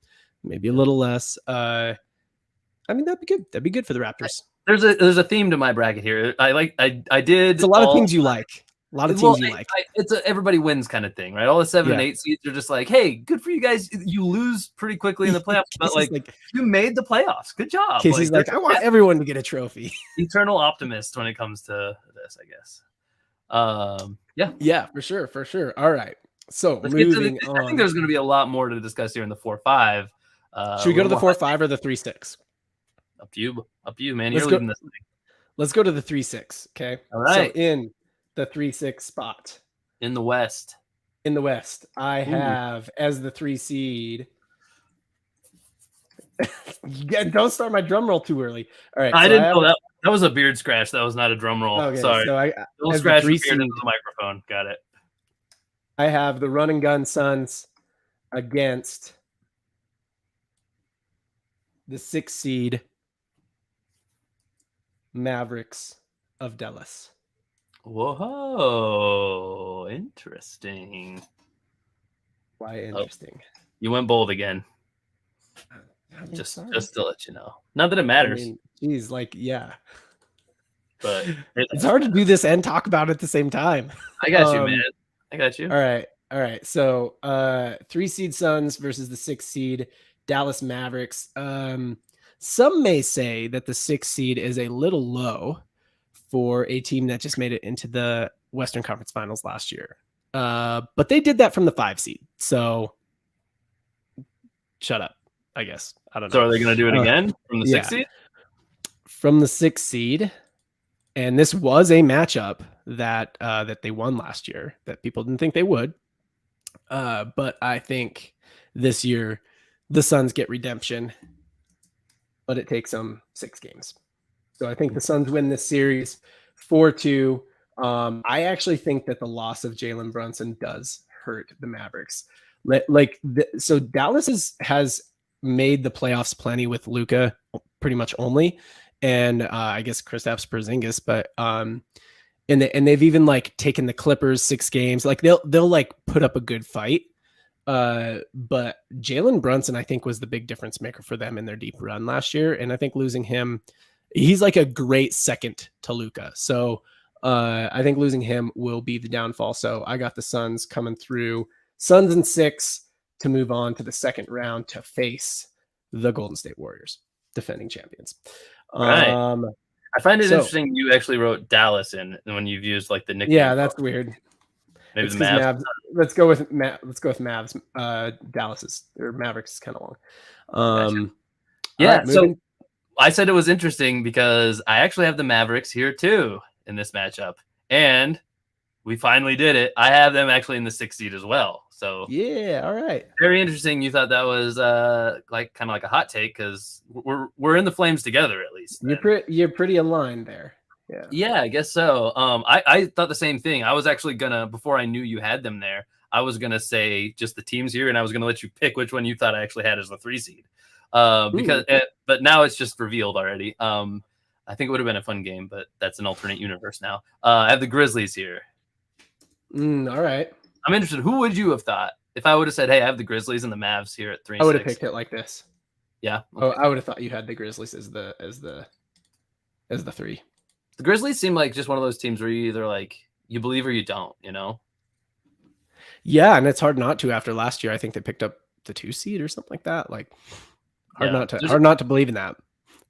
maybe a little less. I mean, that'd be good. That'd be good for the Raptors. There's a theme to my bracket here. I did. It's a lot of things you like. A lot of teams you like. It's a everybody wins kind of thing, right? All the 7 and 8 seeds are just like, hey, good for you guys. You lose pretty quickly in the playoffs, but like you made the playoffs. Good job. Casey's like, I want everyone to get a trophy. Eternal optimist when it comes to this, I guess. Yeah, for sure. All right. So moving on. I think there's going to be a lot more to discuss here in the 4-5. Should we go to the 4-5 or the 3-6? Up to you, man. You're leading this thing. Let's go to the 3-6. Okay. All right. So in the 3-6 spot in the West, I have as the 3 seed. Don't start my drum roll too early. All right. I didn't know that. That was a beard scratch. That was not a drum roll. Okay, Sorry. So little scratch into the microphone. Got it. I have the Run and Gun Suns against the 6 seed Mavericks of Dallas. Whoa, interesting. Why interesting? You went bold again. Just to let you know. Not that it matters. Geez, yeah. But it's hard to do this and talk about it at the same time. I got you, man. I got you. All right. So 3 seed Suns versus the 6 seed Dallas Mavericks. Some may say that the 6 seed is a little low for a team that just made it into the Western Conference Finals last year. But they did that from the 5 seed. So shut up, I guess. I don't know. So are they going to do it again from the 6 seed? From the 6 seed. And this was a matchup that they won last year that people didn't think they would. But I think this year the Suns get redemption, but it takes them 6 games. So I think the Suns win this series 4-2. I actually think that the loss of Jalen Brunson does hurt the Mavericks. So Dallas has made the playoffs plenty with Luka, pretty much only, and I guess Kristaps Porzingis, but and they've even like taken the Clippers 6 games. Like they'll like put up a good fight. But Jalen Brunson, I think, was the big difference maker for them in their deep run last year, and I think losing him, he's like a great second to Luka. So I think losing him will be the downfall. So I got the Suns coming through, Suns in 6 to move on to the second round to face the Golden State Warriors, defending champions. Right. I find it interesting you actually wrote Dallas in when you've used like the nickname. Yeah, that's weird. Maybe the Mavs. Let's go with Mavs. Dallas or Mavericks is kind of long. Gotcha. Yeah. Right, so I said it was interesting because I actually have the Mavericks here too in this matchup, and we finally did it. I have them actually in the 6th seed as well. So yeah, all right. Very interesting. You thought that was like kind of like a hot take because we're in the flames together at least. You're pretty aligned there. Yeah, I guess so. I thought the same thing. I was actually gonna, before I knew you had them there, I was gonna say just the teams here, and I was gonna let you pick which one you thought I actually had as the 3 seed. But now it's just revealed already. I think it would have been a fun game, but that's an alternate universe now. I have the Grizzlies here. All right. I'm interested. Who would you have thought if I would have said, "Hey, I have the Grizzlies and the Mavs here at 3 and 6"? I would have picked it like this. Yeah. Okay. Oh, I would have thought you had the Grizzlies as the 3. The Grizzlies seem like just one of those teams where you either like you believe or you don't, you know? Yeah, and it's hard not to after last year. I think they picked up the 2 seed or something like that. Like hard not to believe in that.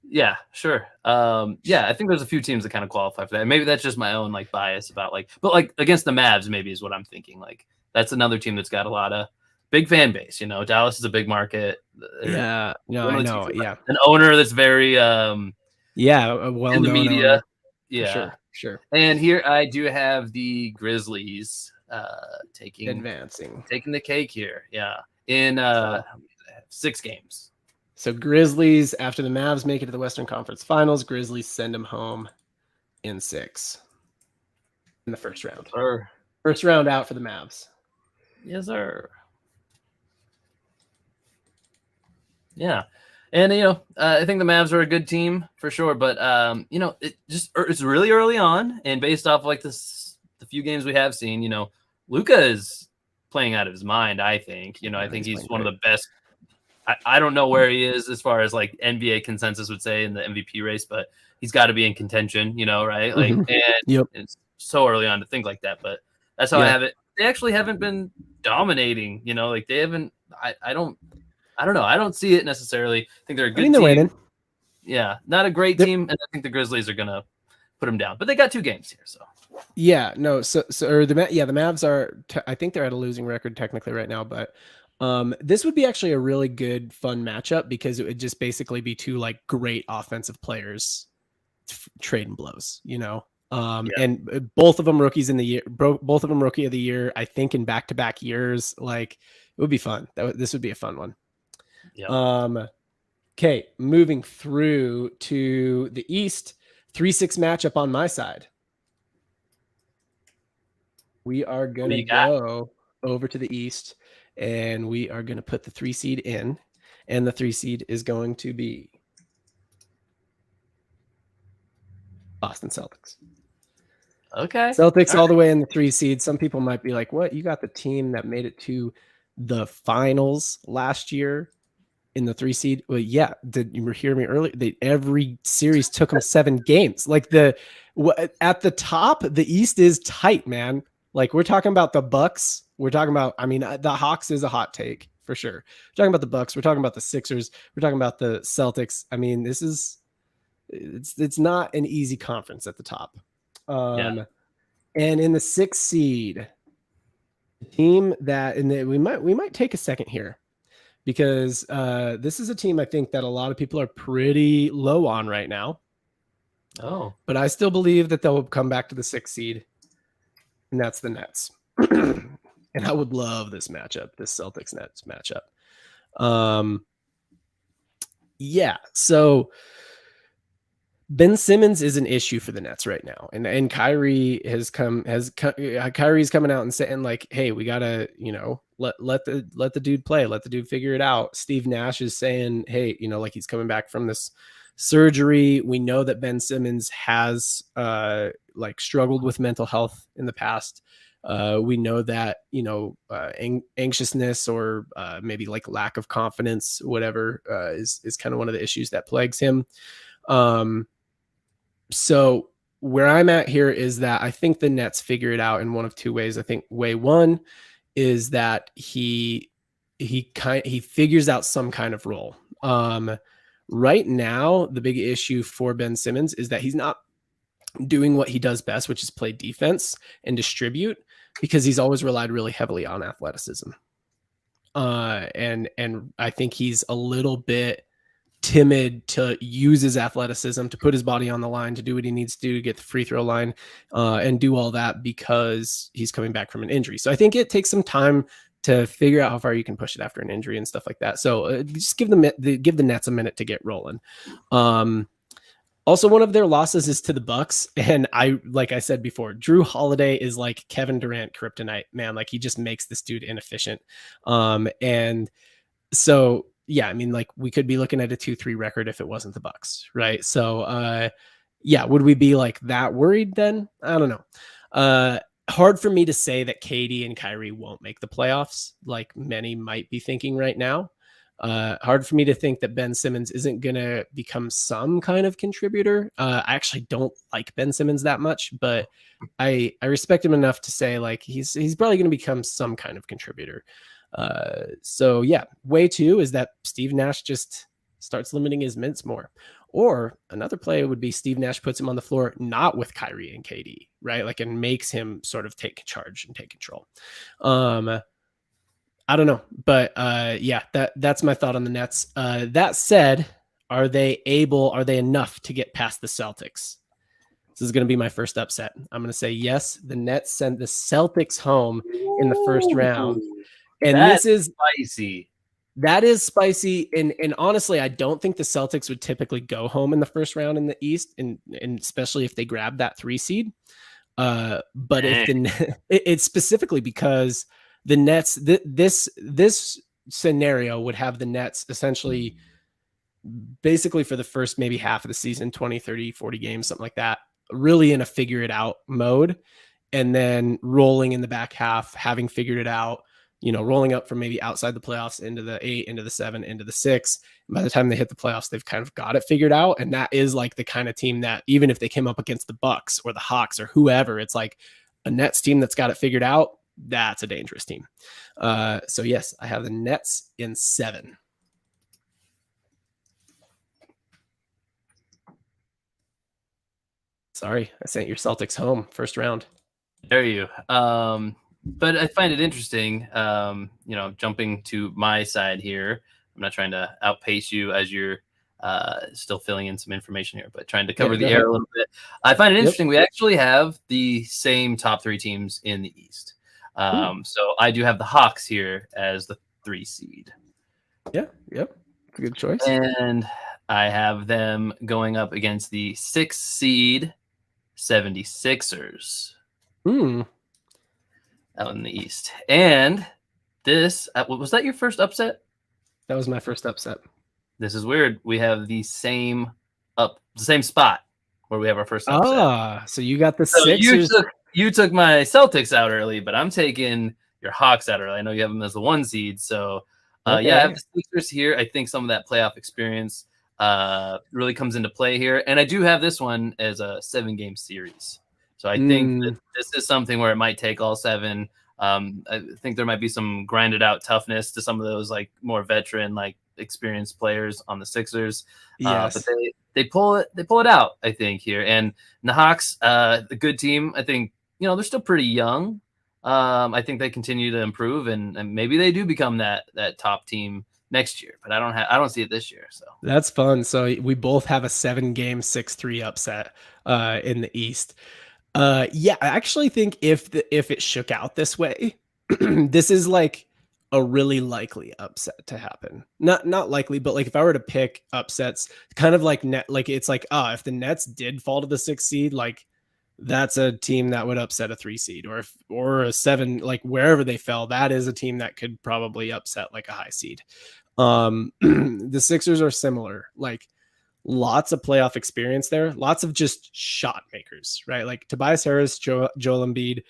Yeah, sure. I think there's a few teams that kind of qualify for that. Maybe that's just my own like bias about but like against the Mavs, maybe is what I'm thinking. Like that's another team that's got a lot of big fan base. You know, Dallas is a big market. Yeah, no, I know. Yeah, an owner that's very well in the media. Owner. Yeah, sure. And here I do have the Grizzlies taking the cake here. Yeah, in 6 games. So Grizzlies, after the Mavs make it to the Western Conference Finals, Grizzlies send them home in 6 in the first round. First round out for the Mavs. Yes, sir. Yeah. And, I think the Mavs are a good team for sure. But, it's really early on. And based off like the few games we have seen, Luka is playing out of his mind, I think. I think he's one of the best. I don't know where he is as far as like NBA consensus would say in the MVP race, but he's got to be in contention, right? Like, and it's so early on to think like that, but that's how I have it. They actually haven't been dominating, like they haven't. I don't know. I don't see it necessarily. I think they're a good team. Winning. Yeah, not a great team, and I think the Grizzlies are gonna put them down, but they got 2 games here, so. Yeah, no. So the Mavs are. I think they're at a losing record technically right now, but. This would be actually a really good, fun matchup because it would just basically be 2 like great offensive players trading blows, and both of them rookies in the year, both of them rookie of the year, I think in back-to-back years. Like it would be fun. This would be a fun one. Yeah. Okay, moving through to the East, 3-6 matchup on my side. We are gonna go over to the East. And we are going to put the 3 seed in, and the 3 seed is going to be Boston Celtics. Okay. Celtics all the way in the 3 seed. Some people might be like, what? You got the team that made it to the finals last year in the 3 seed? Well, yeah. Did you hear me earlier? Every series took them 7 games. Like at the top, the East is tight, man. Like we're talking about the Bucks. We're talking about, the Hawks is a hot take for sure. We're talking about the Bucks. We're talking about the Sixers. We're talking about the Celtics. It's not an easy conference at the top. And in the 6th seed, the team that, we might take a second here because this is a team I think that a lot of people are pretty low on right now. Oh, but I still believe that they'll come back to the 6th seed, and that's the Nets. And I would love this matchup, this Celtics Nets matchup. So Ben Simmons is an issue for the Nets right now, and Kyrie's coming out and saying like, "Hey, we gotta, let the dude play, let the dude figure it out." Steve Nash is saying, "Hey, like he's coming back from this surgery. We know that Ben Simmons has like struggled with mental health in the past. We know that anxiousness or maybe like lack of confidence, whatever, is kind of one of the issues that plagues him." So where I'm at here is that I think the Nets figure it out in one of two ways. I think way one is that he figures out some kind of role. Right now, the big issue for Ben Simmons is that he's not doing what he does best, which is play defense and distribute, because he's always relied really heavily on athleticism. And I think he's a little bit timid to use his athleticism to put his body on the line, to do what he needs to do to get the free throw line, and do all that because he's coming back from an injury. So I think it takes some time to figure out how far you can push it after an injury and stuff like that. So just give the Nets a minute to get rolling. Also, one of their losses is to the Bucks, and like I said before, Drew Holiday is like Kevin Durant kryptonite, man. Like he just makes this dude inefficient. And so yeah, I mean, like we could be looking at a 2-3 record if it wasn't the Bucks, right? So yeah, would we be like that worried then? I don't know. Hard for me to say that KD and Kyrie won't make the playoffs, like many might be thinking right now. Hard for me to think that Ben Simmons isn't going to become some kind of contributor. I actually don't like Ben Simmons that much, but I respect him enough to say like he's probably going to become some kind of contributor. So yeah, way two is that Steve Nash just starts limiting his minutes more. Or another play would be Steve Nash puts him on the floor, not with Kyrie and KD, right? Like, and makes him sort of take charge and take control. I don't know, but yeah, that's my thought on the Nets. That said, are they enough to get past the Celtics? This is going to be my first upset. I'm going to say yes. The Nets sent the Celtics home in the first round, and this is spicy. That is spicy, and honestly, I don't think the Celtics would typically go home in the first round in the East, and especially if they grab that 3 seed. But if it's specifically because the Nets, this scenario would have the Nets essentially basically for the first maybe half of the season, 20, 30, 40 games, something like that, really in a figure it out mode, and then rolling in the back half, having figured it out, rolling up from maybe outside the playoffs into the 8, into the 7, into the 6. And by the time they hit the playoffs, they've kind of got it figured out. And that is like the kind of team that even if they came up against the Bucks or the Hawks or whoever, it's like a Nets team that's got it figured out. That's a dangerous team. So yes, I have the Nets in 7. Sorry, I sent your Celtics home first round. Dare you. But I find it interesting, jumping to my side here. I'm not trying to outpace you as you're still filling in some information here, but trying to cover the air a little bit. I find it interesting. We actually have the same top 3 teams in the East. So I do have the Hawks here as the 3 seed. Yeah, yep. Good choice. And I have them going up against the 6 seed 76ers. Out in the East. And this, was that your first upset? That was my first upset. This is weird. We have the same spot where we have our first upset. So you got the Sixers. You took my Celtics out early, but I'm taking your Hawks out early. I know you have them as the 1 seed. So yeah, I have the Sixers here. I think some of that playoff experience really comes into play here. And I do have this one as a 7-game series. So I think that this is something where it might take all 7. I think there might be some grinded out toughness to some of those like more veteran, like experienced players on the Sixers. But they pull it out, I think, here. And the Hawks, the good team, I think, they're still pretty young. I think they continue to improve, and maybe they do become that top team next year, but I don't see it this year. So that's fun. So we both have a 7-game 6-3 upset in the East. Yeah, I actually think if it shook out this way, this is like a really likely upset to happen. Not likely, but like if I were to pick upsets, kind of like net, like it's like if the Nets did fall to the 6th seed, like that's a team that would upset a 3 seed, or a 7, like wherever they fell, that is a team that could probably upset like a high seed. The Sixers are similar, like lots of playoff experience there, lots of just shot makers, right? Like Tobias Harris, Joel Embiid,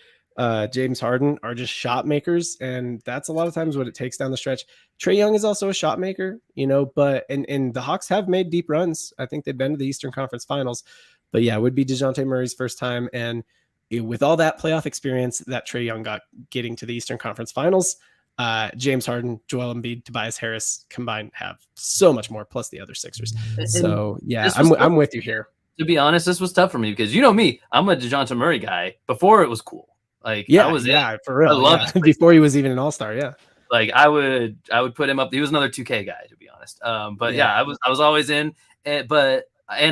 James Harden are just shot makers, and that's a lot of times what it takes down the stretch. Trae Young is also a shot maker, but and the Hawks have made deep runs. I think they've been to the Eastern Conference Finals, but yeah, it would be DeJounte Murray's first time, and with all that playoff experience that Trae Young got getting to the Eastern Conference Finals, James Harden, Joel Embiid, Tobias Harris combined have so much more, plus the other Sixers. So yeah, I'm with you here. To be honest, this was tough for me because you know me, I'm a DeJounte Murray guy. Before it was cool. Like yeah, I was for real. I love it. Before he was even an all-star, yeah. Like I would put him up. He was another 2K guy, to be honest. But yeah, I was always in. And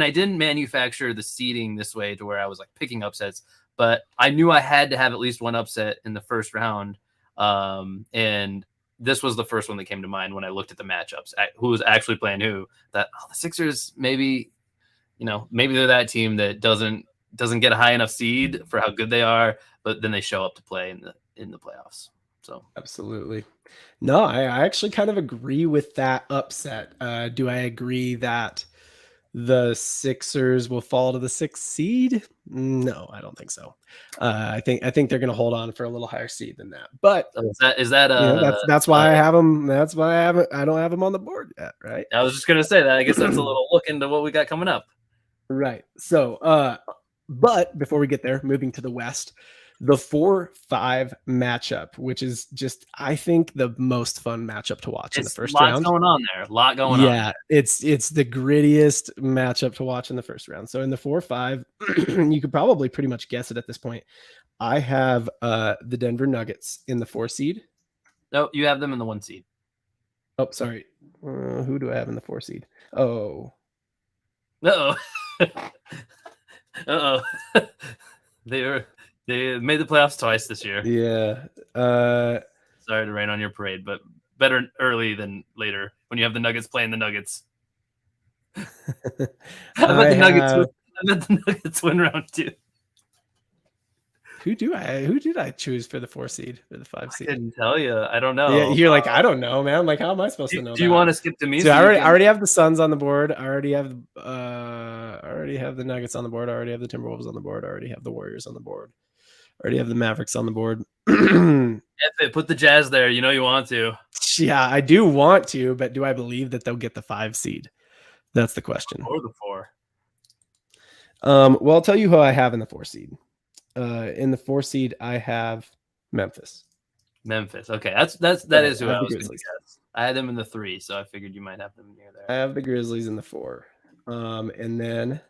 I didn't manufacture the seeding this way to where I was like picking upsets. But I knew I had to have at least one upset in the first round. And this was the first one that came to mind when I looked at the matchups. Who was actually playing who? That the Sixers maybe they're that team that doesn't get a high enough seed for how good they are, but then they show up to play in the playoffs. So absolutely. No, I actually kind of agree with that upset. Do I agree that the Sixers will fall to the 6th seed? No, I don't think so. I think they're going to hold on for a little higher seed than that. But is that that's why I have them. That's why I don't have them on the board yet. Right. I was just going to say that. I guess that's a little look into what we got coming up. Right. So, but before we get there, moving to the West, the 4-5 matchup, which is just, I think, the most fun matchup to watch in the first round. A lot going on. Yeah, it's the grittiest matchup to watch in the first round. So in the 4-5, you could probably pretty much guess it at this point. I have the Denver Nuggets in the 4 seed. No, you have them in the 1 seed. Oh, sorry. Who do I have in the 4 seed? Oh. Uh-oh. Uh-oh. They made the playoffs twice this year. Yeah. Sorry to rain on your parade, but better early than later when you have the Nuggets playing the Nuggets. I bet the Nuggets win round 2. Who did I choose for the 4 seed or the 5 seed? I couldn't tell you. I don't know. Yeah, you're like, I don't know, man. Like, how am I supposed to know? Do you want to skip to me? So I already have the Suns on the board. I already have the Nuggets on the board. I already have the Timberwolves on the board. I already have the Warriors on the board. I already have the Mavericks on the board. Put the Jazz there. You know you want to. Yeah, I do want to, but do I believe that they'll get the 5 seed? That's the question. Or the 4. Well, I'll tell you who I have in the 4 seed. In the 4 seed, I have Memphis. Okay, that is who I was going to guess. I had them in the 3, so I figured you might have them near there. I have the Grizzlies in the 4, and then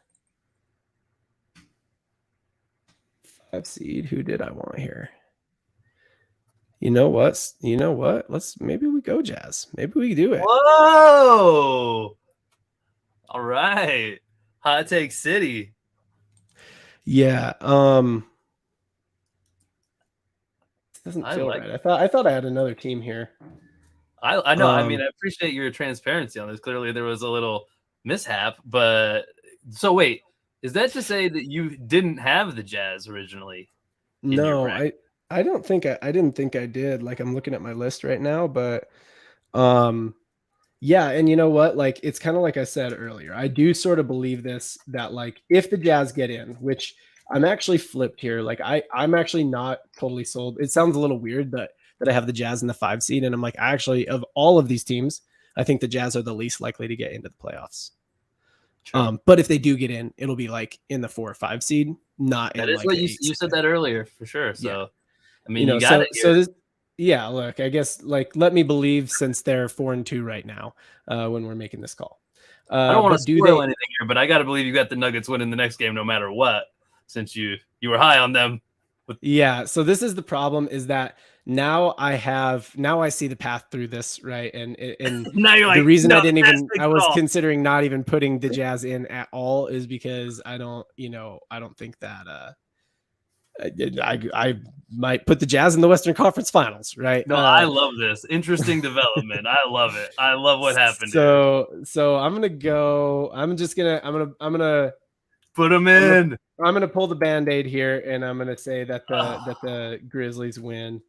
5 seed. Who did I want here? You know what? Maybe we go Jazz. Maybe we do it. Whoa! All right, Hot Take City. Yeah. Doesn't feel right. I thought I had another team here. I know. I mean, I appreciate your transparency on this. Clearly, there was a little mishap, but so wait, is that to say that you didn't have the Jazz originally? No, I don't think I didn't think I did. Like, I'm looking at my list right now, but yeah, and you know what? Like, it's kind of like I said earlier. I do sort of believe this, that like if the Jazz get in, which I'm actually flipped here. Like I'm actually not totally sold. It sounds a little weird that I have the Jazz in the 5 seed, and I'm like, actually, of all of these teams, I think the Jazz are the least likely to get into the playoffs. But if they do get in, it'll be like in the 4 or 5 seed, not that in is like what you said that earlier for sure. So yeah. I mean, you got it here. So this, yeah, look, I guess like let me believe, since they're 4-2 right now, when we're making this call. I don't want to spoil anything here, but I got to believe you got the Nuggets winning the next game no matter what, since you were high on them. Yeah. So this is the problem, is that now I see the path through this, right? And now you're like, the reason I was considering not even putting the Jazz in at all is because I don't think that I might put the Jazz in the Western Conference Finals, right? No, I love this. Interesting development. I love it. I love what happened here. So I'm gonna go. I'm gonna put them in. I'm gonna pull the Band-Aid here, and I'm gonna say that the Grizzlies win.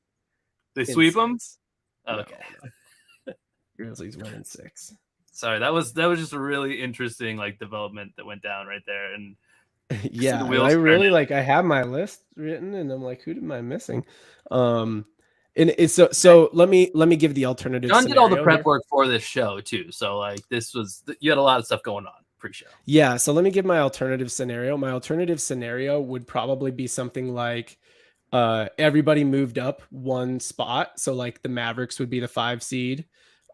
They sweep them. Okay. No. Grizzlies win in 6. Sorry, that was just a really interesting development that went down right there, and yeah, I really I have my list written, and I'm like, who am I missing? And it's so let me give the alternative. John did all the prep work for this show too, so you had a lot of stuff going on pre-show. Yeah, so let me give my alternative scenario. My alternative scenario would probably be something like everybody moved up one spot. So the Mavericks would be the 5 seed.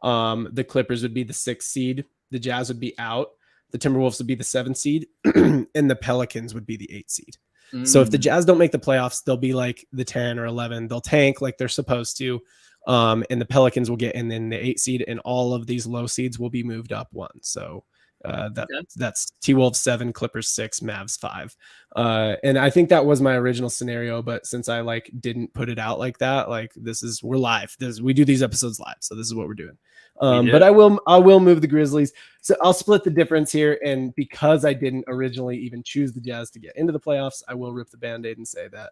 The Clippers would be the 6 seed. The Jazz would be out. The Timberwolves would be the 7 seed. And the Pelicans would be the 8 seed. So if the Jazz don't make the playoffs, they'll be the 10 or 11. They'll tank like they're supposed to. And the Pelicans will get in then the 8 seed, and all of these low seeds will be moved up one. So that's T-Wolves 7, Clippers 6, Mavs 5. And I think that was my original scenario, but since I didn't put it out like that, we're live. We do these episodes live, so this is what we're doing. But I will move the Grizzlies. So I'll split the difference here, and because I didn't originally even choose the Jazz to get into the playoffs, I will rip the Band-Aid and say that.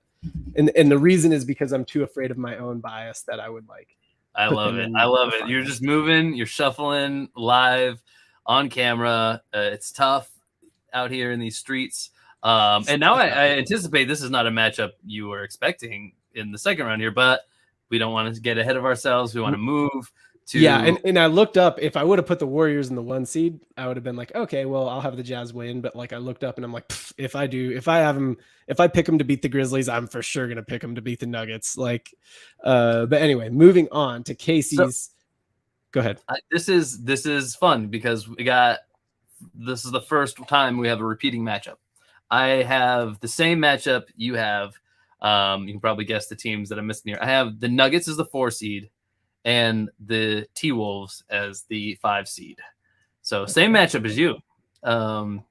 And the reason is because I'm too afraid of my own bias that I would I love it. I love it. You're just moving, you're shuffling live on camera. It's tough out here in these streets. And now I anticipate this is not a matchup you were expecting in the second round here, but we don't want to get ahead of ourselves. We want to move to. Yeah. And I looked up, if I would have put the Warriors in the 1 seed, I would have been like, okay, well, I'll have the Jazz win. But I looked up and I'm like, if I pick them to beat the Grizzlies, I'm for sure going to pick them to beat the Nuggets. But anyway, moving on to Casey's. Go ahead. This is fun because this is the first time we have a repeating matchup. I have the same matchup you have. You can probably guess the teams that I'm missing here. I have the Nuggets as the 4 seed and the T-Wolves as the 5 seed. So same matchup as you. And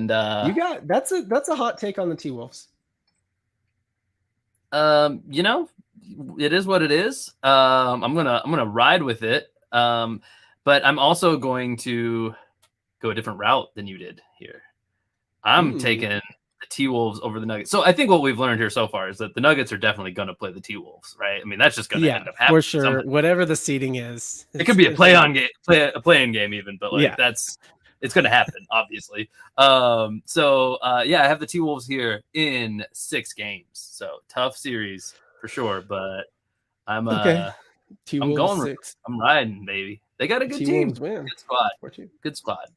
you got that's a hot take on the T-Wolves. It is what it is. I'm gonna ride with it. But I'm also going to go a different route than you did here. I'm taking the T-Wolves over the Nuggets. So I think what we've learned here so far is that the Nuggets are definitely going to play the T-Wolves, right? I mean, that's just going to end up happening. For sure. Something. Whatever the seeding is, it could be a play-in game even, but it's going to happen, obviously. I have the T-Wolves here in 6 games. So tough series for sure, but I'm I'm going 6. I'm riding, baby. They got a good team. Win. Good squad. Good squad.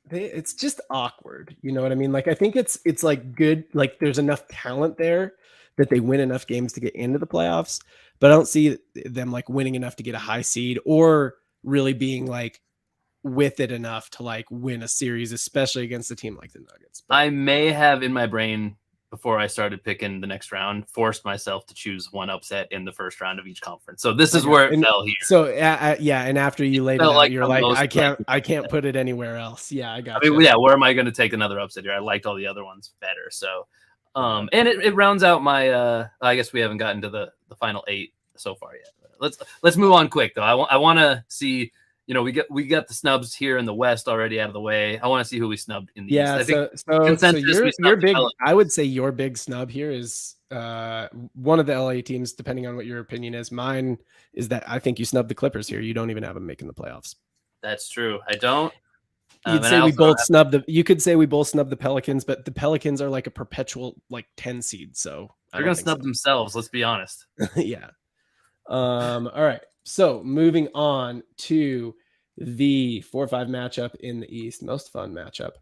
It's just awkward. You know what I mean? I think it's good. There's enough talent there that they win enough games to get into the playoffs, but I don't see them winning enough to get a high seed or really being with it enough to win a series, especially against a team like the Nuggets. But I may have in my brain, before I started picking the next round, forced myself to choose one upset in the first round of each conference. So this is where it fell here. So and after you laid it out, you're I can't put it anywhere else. Yeah, I got you. Where am I going to take another upset here? I liked all the other ones better. So, and it rounds out my. I guess we haven't gotten to the final 8 so far yet. Let's move on quick though. I want to see. We got the snubs here in the West already out of the way. I want to see who we snubbed in the East. I think your big. I would say your big snub here is one of the LA teams, depending on what your opinion is. Mine is that I think you snubbed the Clippers here. You don't even have them making the playoffs. That's true. I don't. You'd say we both snubbed you could say we both snubbed the Pelicans, but the Pelicans are a perpetual 10 seed. So they're going to snub themselves. Let's be honest. Yeah. All right. So moving on to the 4-5 matchup in the East, most fun matchup.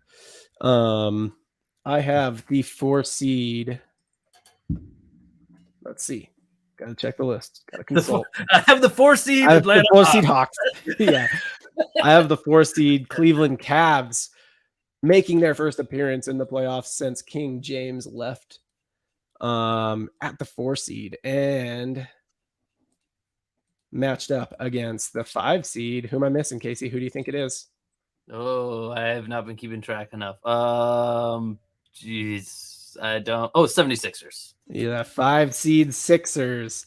I have the 4 seed. Let's see. Got to check the list. Got to consult. I have the 4 seed. I have the 4 seed Hawks. Yeah. I have the 4 seed Cleveland Cavs making their first appearance in the playoffs since King James left at the 4 seed and matched up against the 5 seed. Who am I missing, Casey? Who do you think it is? Oh, I have not been keeping track enough. Jeez. I don't. Oh, 76ers. Yeah, 5 seed Sixers.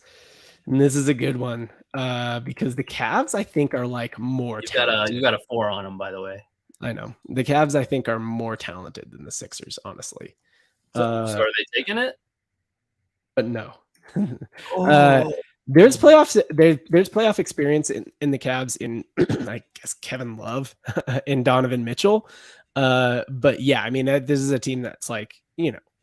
And this is a good one because the Cavs, I think, are like more talented. You got a 4 on them, by the way. I know. The Cavs, I think, are more talented than the Sixers, honestly. So are they taking it? But no. There's playoffs. There's playoff experience in the Cavs in, I guess, Kevin Love and Donovan Mitchell. But yeah, I mean, this is a team that's like,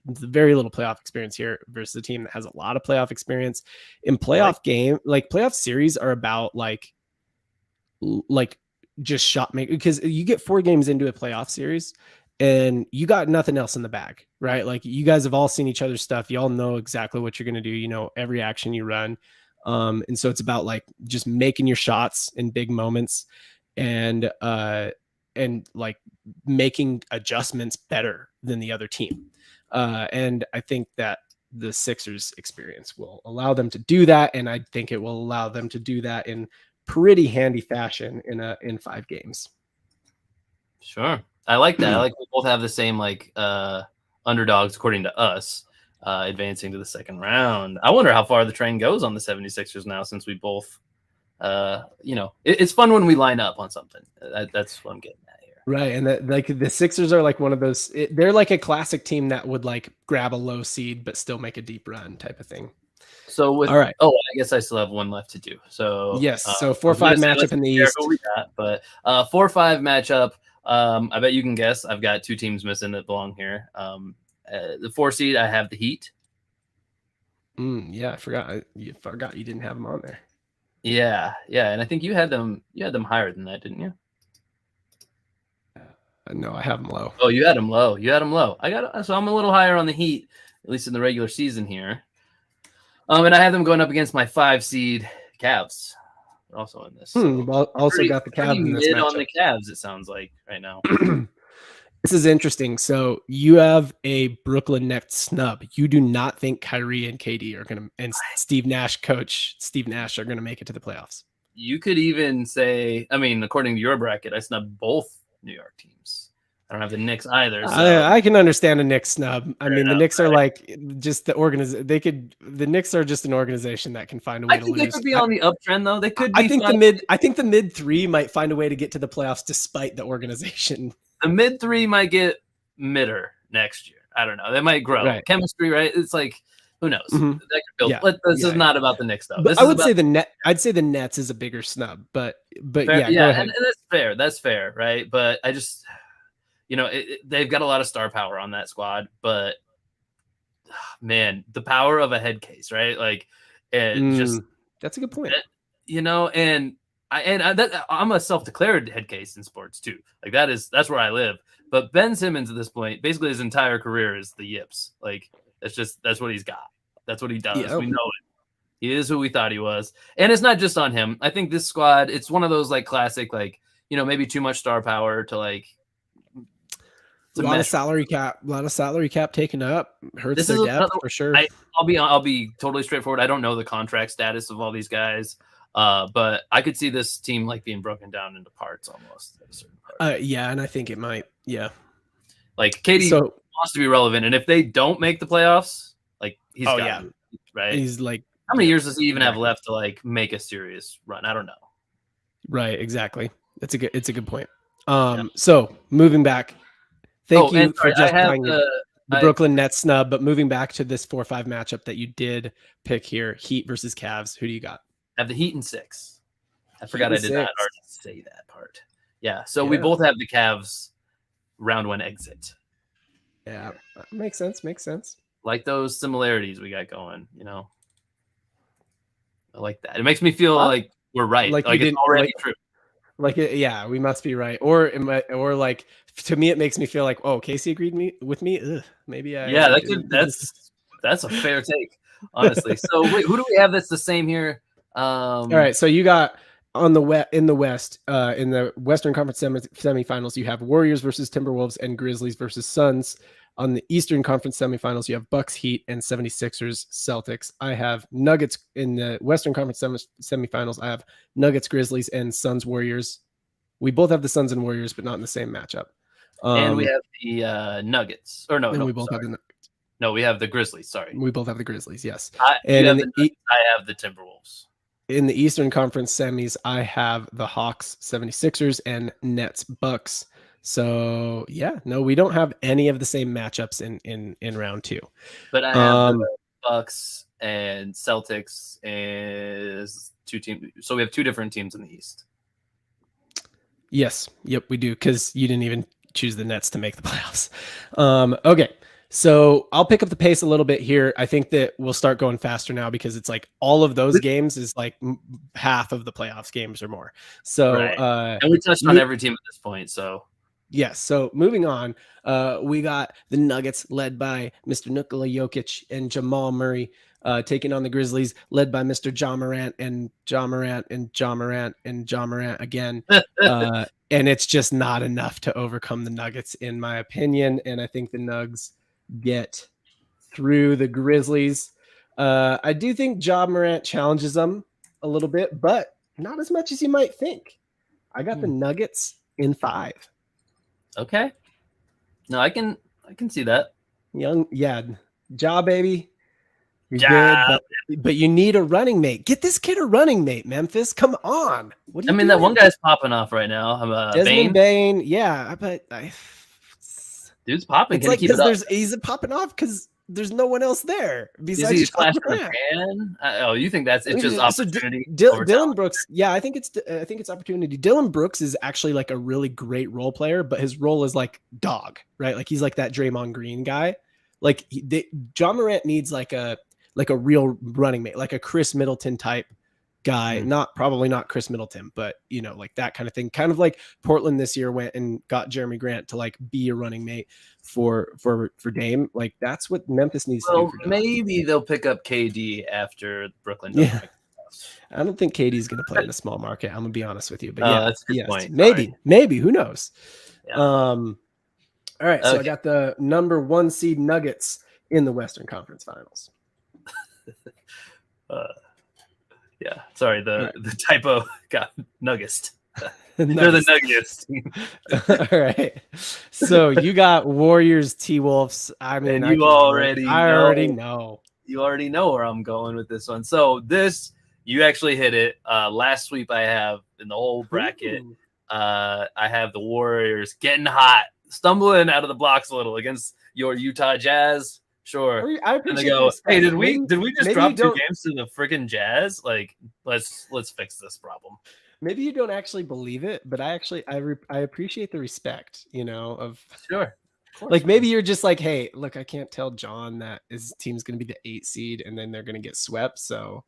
very little playoff experience here versus a team that has a lot of playoff experience in playoff game. Like playoff series are about like just shot making, because you get 4 games into a playoff series and you got nothing else in the bag, right? Like you guys have all seen each other's stuff. You all know exactly what you're going to do, every action you run. And so it's about like just making your shots in big moments and like making adjustments better than the other team. And I think that the Sixers experience will allow them to do that. And I think it will allow them to do that in pretty handy fashion in 5 games. Sure. I like that. I like we both have the same like underdogs according to us advancing to the second round. I wonder how far the train goes on the 76ers now, since we both it's fun when we line up on something. That's what I'm getting at here. Right. And like the Sixers are like one of those, they're like a classic team that would like grab a low seed but still make a deep run type of thing. So all right. Oh, I guess I still have one left to do. So yes. So 4-5 matchup in the East. But 4-5 matchup. I bet you can guess. I've got 2 teams missing that belong here. The 4 seed, I have the Heat. Yeah, I forgot. You didn't have them on there. Yeah, and I think you had them higher than that, didn't you? No, I have them low. Oh, you had them low. So I'm a little higher on the Heat, at least in the regular season here. And I have them going up against my 5 seed Cavs. They're also in this. So also got the Cavs in this matchup. On the Cavs, it sounds like right now. This is interesting. So you have a Brooklyn Nets snub. You do not think Kyrie and KD are going to, and coach Steve Nash are going to make it to the playoffs. You could even say, I mean, according to your bracket, I snubbed both New York teams. I don't have the Knicks either. So. I can understand a Knicks snub. I mean, the Knicks are like just the organization. The Knicks are just an organization that can find a way to lose. They could be on the uptrend though. They could be. I think the mid 3 might find a way to get to the playoffs despite the organization. The mid 3 might get midder next year. I don't know. They might grow. Right. Chemistry, right? It's like, who knows? That could build. Yeah. This is not about the Knicks though. But I'd say the Nets is a bigger snub. But fair, yeah, and that's fair. That's fair, right? But I just. They've got a lot of star power on that squad, but man, the power of a head case, right? Like, and that's a good point. And I'm a self-declared head case in sports too. Like that's where I live. But Ben Simmons at this point, basically his entire career is the yips. Like that's what he's got. That's what he does. Yeah. We know it. He is who we thought he was, and it's not just on him. I think this squad, it's one of those like classic, like maybe too much star power to like. A lot of salary cap taken up hurts their depth for sure. I'll be totally straightforward. I don't know the contract status of all these guys, but I could see this team like being broken down into parts almost at a certain part. Yeah, and I think it might. Yeah, like KD wants to be relevant, and if they don't make the playoffs, like he's right. He's like, how many years does he even have left to like make a serious run? I don't know. Right, exactly. It's a good point. So moving back. Thank you for just playing the Brooklyn Nets snub, but moving back to this 4-5 matchup that you did pick here, Heat versus Cavs. Who do you got? I have the Heat in 6. I forgot I did not already say that part. Yeah, so we both have the Cavs round 1 exit. Yeah, makes sense. Like those similarities we got going, I like that. It makes me feel like we're right. Like it's already true. Like, yeah, we must be right. Or like, to me, it makes me feel like, oh, Casey agreed with me. Ugh, maybe I. Yeah, that's a fair take, honestly. So wait, who do we have that's the same here? All right, so you got in the West, in the Western Conference semifinals, you have Warriors versus Timberwolves and Grizzlies versus Suns. On the Eastern Conference semifinals, you have Bucks, Heat, and 76ers, Celtics. I have Nuggets in the Western Conference semifinals. I have Nuggets, Grizzlies, and Suns, Warriors. We both have the Suns and Warriors, but not in the same matchup. And we have the Nuggets. Or no, we both have the Nuggets. No, we have the Grizzlies. Sorry, we both have the Grizzlies. Yes, and I have the Timberwolves. In the Eastern Conference semis, I have the Hawks, 76ers, and Nets, Bucks. So yeah, no, we don't have any of the same matchups in round 2. But I have the Bucks and Celtics as 2 teams. So we have 2 different teams in the East. Yes. Yep, we do, because you didn't even choose the Nets to make the playoffs. Okay. So I'll pick up the pace a little bit here. I think that we'll start going faster now because it's like all of those games is like half of the playoffs games or more. So, right. And we touched on every team at this point. So yes. So moving on, we got the Nuggets led by Mr. Nikola Jokic and Jamal Murray, taking on the Grizzlies led by Mr. Ja Morant and Ja Morant and Ja Morant and Ja Morant again. And it's just not enough to overcome the Nuggets, in my opinion. And I think the Nugs get through the Grizzlies. I do think Ja Morant challenges them a little bit, but not as much as you might think. I got the Nuggets in 5. Okay. No, I can see that. Ja, baby. You're good, but you need a running mate. Get this kid a running mate, Memphis. Come on. What are you doing? That one guy's popping off right now. Desmond Bane. Yeah, but dude's popping. It's like because he's popping off because there's no one else there besides Flash in the pan. Oh, you think it's just opportunity? Dylan Brooks. Yeah, I think it's opportunity. Dylan Brooks is actually like a really great role player, but his role is like dog, right? Like he's like that Draymond Green guy. Like Ja Morant needs like a real running mate, like a Chris Middleton type guy. Probably not Chris Middleton, but like that kind of thing. Kind of like Portland this year went and got Jeremy Grant to like be a running mate for Dame. Like that's what Memphis needs to do. Maybe they'll pick up KD after Brooklyn. Yeah. I don't think KD's going to play in a small market. I'm going to be honest with you, but that's a good point. Maybe, who knows? Yeah. All right. So I got the number 1 seed Nuggets in the Western Conference Finals. Yeah, sorry, the typo got Nuggets. They're the Nuggets. All right. So you got Warriors, T-Wolves. I mean, I already know. You already know where I'm going with this one. So you actually hit it. Last sweep I have in the whole bracket. I have the Warriors getting hot, stumbling out of the blocks a little against your Utah Jazz. Sure. I appreciate and they go, hey, did we just drop 2 games to the freaking Jazz? Like, let's fix this problem. Maybe you don't actually believe it, but I appreciate the respect, of sure. Like maybe you're just like, hey, look, I can't tell John that his team's going to be the 8 seed and then they're going to get swept, so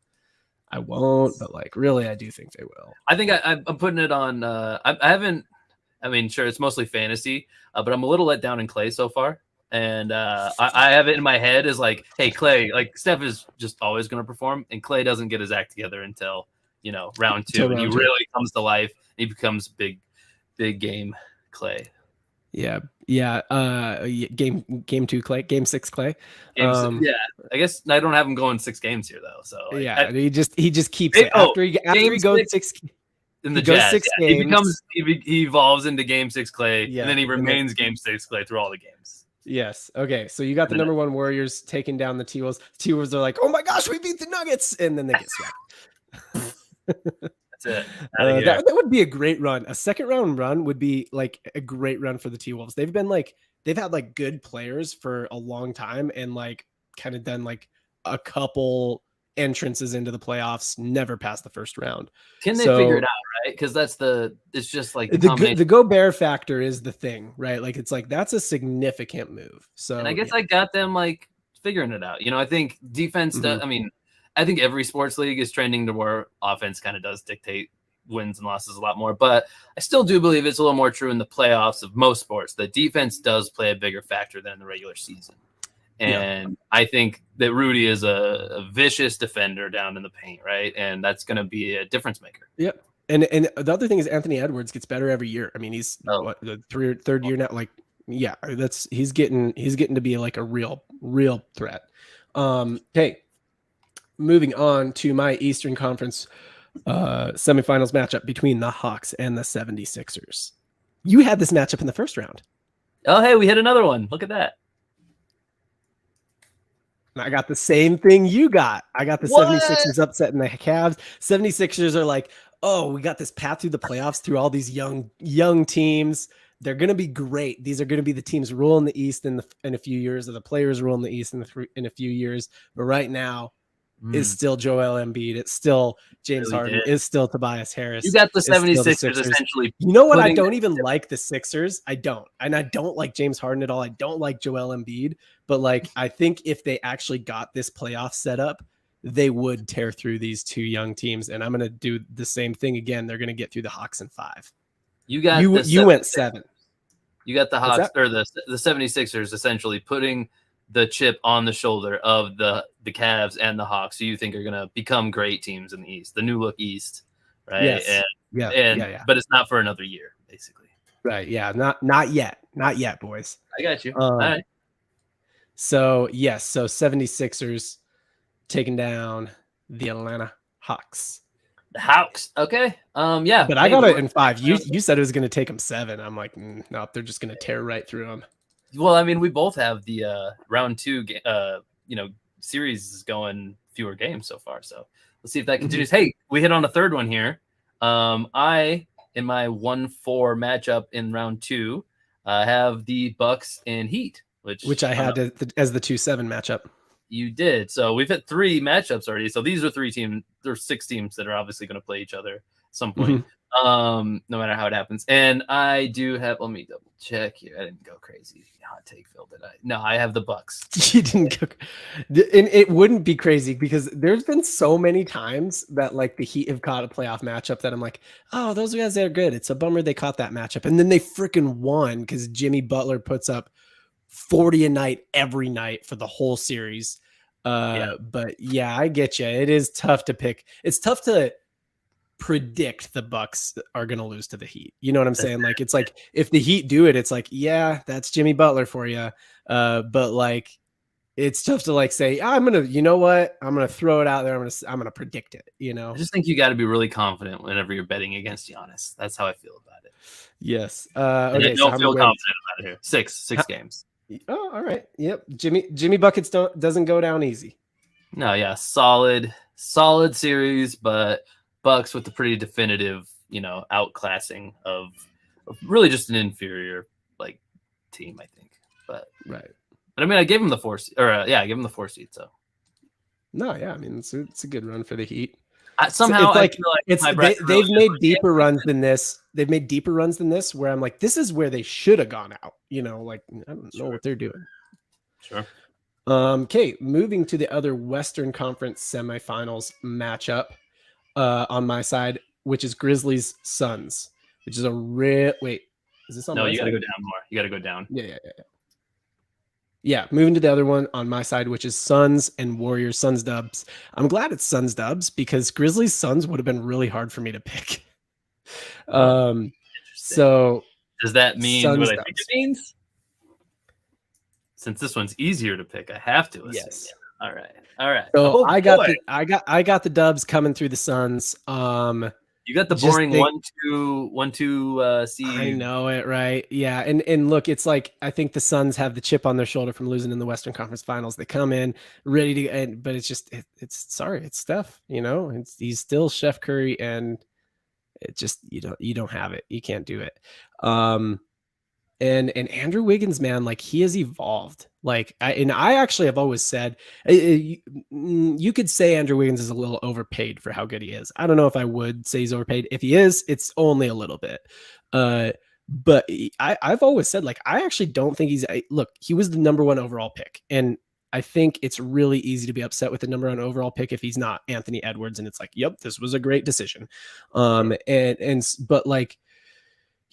I won't. But like, really, I do think they will. I think I'm putting it on. I haven't. I mean, sure, it's mostly fantasy, but I'm a little let down in Clay so far. And I have it in my head as like, hey, Clay, like Steph is just always going to perform, and Clay doesn't get his act together until round 2, and he really comes to life. And he becomes big game Clay. Yeah. Game 2 Clay, game 6 Clay. Yeah, I guess I don't have him going 6 games here though. So like, he just keeps it after he goes 6 in the Jazz. 6 games. He evolves into game 6 Clay, and then he remains game 6 Clay through all the games. Yes. Okay. So you got the number 1 Warriors taking down the T-Wolves. T-Wolves are like, oh my gosh, we beat the Nuggets, and then they get swept. That's it. That would be a great run. A second round run would be like a great run for the T-Wolves. They've had like good players for a long time, and like kind of done like a couple entrances into the playoffs, never past the first round. Can they figure it out, right? Because it's just like the Gobert factor is the thing, right? Like it's like that's a significant move. So and I guess I got them like figuring it out. I think defense does. I mean, I think every sports league is trending to where offense kind of does dictate wins and losses a lot more, but I still do believe it's a little more true in the playoffs of most sports. The defense does play a bigger factor than in the regular season. And I think that Rudy is a vicious defender down in the paint, right? And that's going to be a difference maker. Yep. And the other thing is Anthony Edwards gets better every year. I mean, he's the third year now. Like, yeah, he's getting to be like a real threat. Okay, moving on to my Eastern Conference semifinals matchup between the Hawks and the 76ers. You had this matchup in the first round. Oh, hey, we hit another one. Look at that. And I got the same thing you got. I got the What? 76ers upsetting the Cavs. 76ers are like, oh, we got this path through the playoffs through all these young teams. They're going to be great. These are going to be the teams ruling the East in a few years, or the players ruling the East in a few years. But right now, is still Joel Embiid. It's still James Harden. It's still Tobias Harris. You got the It's still 76ers essentially. You know what? I don't even like the Sixers. I don't. And I don't like James Harden at all. I don't like Joel Embiid. But like, I think if they actually got this playoff set up, they would tear through these two young teams. And I'm going to do the same thing again. They're going to get through the Hawks in 5. You got you went 7. You got the Hawks or the 76ers essentially putting the chip on the shoulder of the Cavs and the Hawks, who you think are going to become great teams in the East, the new look East, right? Yes. But it's not for another year, basically. Right. Yeah. Not yet, boys. I got you. All right. So, yes. So 76ers taking down the Atlanta Hawks. The Hawks. Okay. Yeah. But I got it in 5. You said it was going to take them 7. I'm like, no, they're just going to tear right through them. Well, I mean, we both have the round 2, series is going fewer games so far. So let's see if that continues. Hey, we hit on a third one here. I, in my 1-4 matchup in round 2, have the Bucks and Heat, which I had as the 2-7 matchup. You did. So we've hit 3 matchups already. So these are 3 teams. There's 6 teams that are obviously going to play each other at some point. No matter how it happens. And I do have, let me double check here. I didn't go crazy. Hot take, Phil, did I? No, I have the Bucks. You didn't go. And it wouldn't be crazy because there's been so many times that like the Heat have caught a playoff matchup that I'm like, oh, those guys are good. It's a bummer they caught that matchup. And then they freaking won because Jimmy Butler puts up 40 a night every night for the whole series. But yeah, I get you. It is tough to pick. It's tough to predict the Bucks are going to lose to the Heat. You know what I'm saying? Like, it's like if the Heat do it, it's like, yeah, that's Jimmy Butler for you. But like, it's tough to like say, I'm going to, you know what? I'm going to throw it out there. I'm going to predict it, you know? I just think you got to be really confident whenever you're betting against Giannis. That's how I feel about it. Yes. Okay. I don't feel confident about it here. Six games. Oh, all right. Yep. Jimmy Buckets doesn't go down easy. No, yeah. Solid series, but Bucks with the pretty definitive, outclassing of really just an inferior like team, I think. But I mean, I gave him the 4 seed, I gave him the 4 seed. So no, yeah, I mean, it's a good run for the Heat. Somehow, I feel like they've made deeper runs than this. They've made deeper runs than this, where I'm like, this is where they should have gone out. Like I don't know what they're doing. Sure. Okay, moving to the other Western Conference semifinals matchup. On my side, which is Grizzlies Suns, which is a real wait. Is this on? No, my you got to side? go down more. You got to go down. Yeah. Moving to the other one on my side, which is Suns and Warriors. Suns Dubs. I'm glad it's Suns Dubs because Grizzlies Suns would have been really hard for me to pick. So does that mean Suns what I Dubs. think it means? Since this one's easier to pick, I have to assume. Yes. Yeah. All right. So I got the Dubs coming through the Suns. You got the boring 1-2 seed. I know it, right? Yeah, and look, it's like I think the Suns have the chip on their shoulder from losing in the Western Conference Finals. They come in ready to, but it's just it's Steph. He's still Chef Curry, and it just you don't have it. You can't do it. And Andrew Wiggins, man, like he has evolved. Like I actually have always said you could say Andrew Wiggins is a little overpaid for how good he is. I don't know if I would say he's overpaid. If he is, it's only a little bit. But I've always said like I actually don't think he was the number 1 overall pick, and I think it's really easy to be upset with the number 1 overall pick if he's not Anthony Edwards, and it's like, yep, this was a great decision. But like.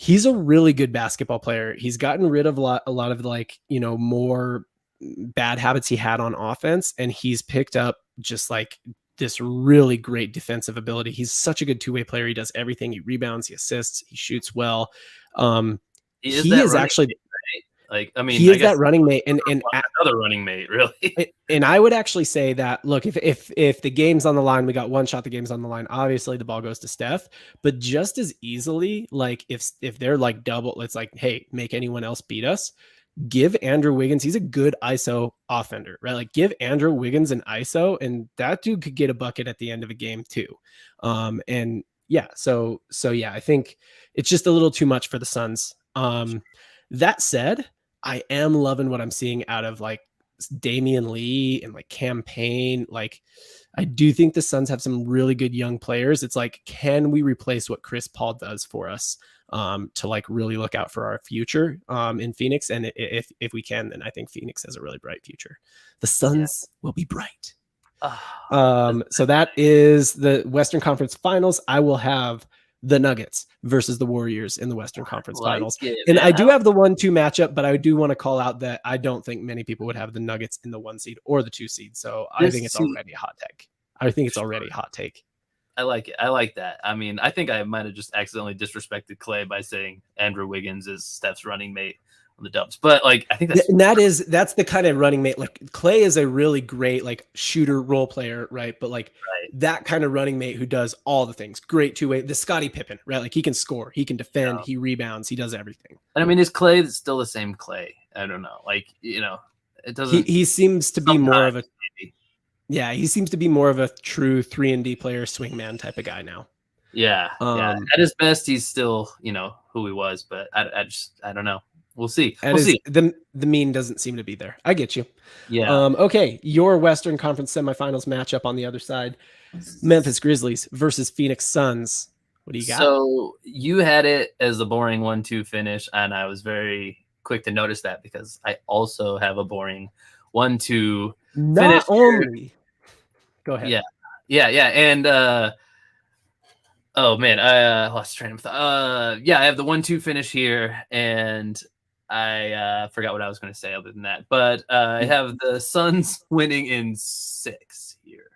He's a really good basketball player. He's gotten rid of a lot of like, more bad habits he had on offense. And he's picked up just like this really great defensive ability. He's such a good 2-way player. He does everything. He rebounds, he assists, he shoots well. He is actually like, I mean, he is that running mate and another running mate, really. And I would actually say that, look, if the game's on the line, we got one shot, the game's on the line, obviously the ball goes to Steph, but just as easily, like if they're like double, it's like, hey, make anyone else beat us. give Andrew Wiggins, he's a good ISO offender, right? Like give Andrew Wiggins an ISO and that dude could get a bucket at the end of a game too. And yeah, so yeah, I think it's just a little too much for the Suns. That said, I am loving what I'm seeing out of like Damian Lee and like Cam Payne. Like I do think the Suns have some really good young players. It's like, can we replace what Chris Paul does for us? To like really look out for our future in Phoenix. And if we can, then I think Phoenix has a really bright future. The Suns will be bright. So that is the Western Conference Finals. I will have the Nuggets versus the Warriors in the Western Conference Finals. And I do have the 1-2 matchup, but I do want to call out that I don't think many people would have the Nuggets in the 1 seed or the 2 seed. So I think it's already a hot take. I think it's already a hot take. I like it. I like that. I mean, I think I might have just accidentally disrespected Clay by saying Andrew Wiggins is Steph's running mate on the Dubs. But like, I think that's the kind of running mate. Like Clay is a really great like shooter role player, right? But like that kind of running mate who does all the things. Great two-way. The Scottie Pippen, right? Like he can score, he can defend, he rebounds, he does everything. And I mean, is Clay still the same Clay? I don't know. Like, you know, it doesn't. He seems to be more of a. Maybe. Yeah, he seems to be more of a true 3-and-D player, swingman type of guy now. Yeah, yeah. At his best, he's still, you know, who he was, but I don't know. We'll see. We'll see. The mean doesn't seem to be there. I get you. Yeah. Okay, your Western Conference semifinals matchup on the other side: Memphis Grizzlies versus Phoenix Suns. What do you got? So you had it as a boring 1-2 finish, and I was very quick to notice that because I also have a boring 1-2 finish. Only. Go ahead. Yeah. And oh man, I lost train of thought. Yeah, I have the 1-2 finish here, and I forgot what I was going to say other than that. But I have the Suns winning in 6 here.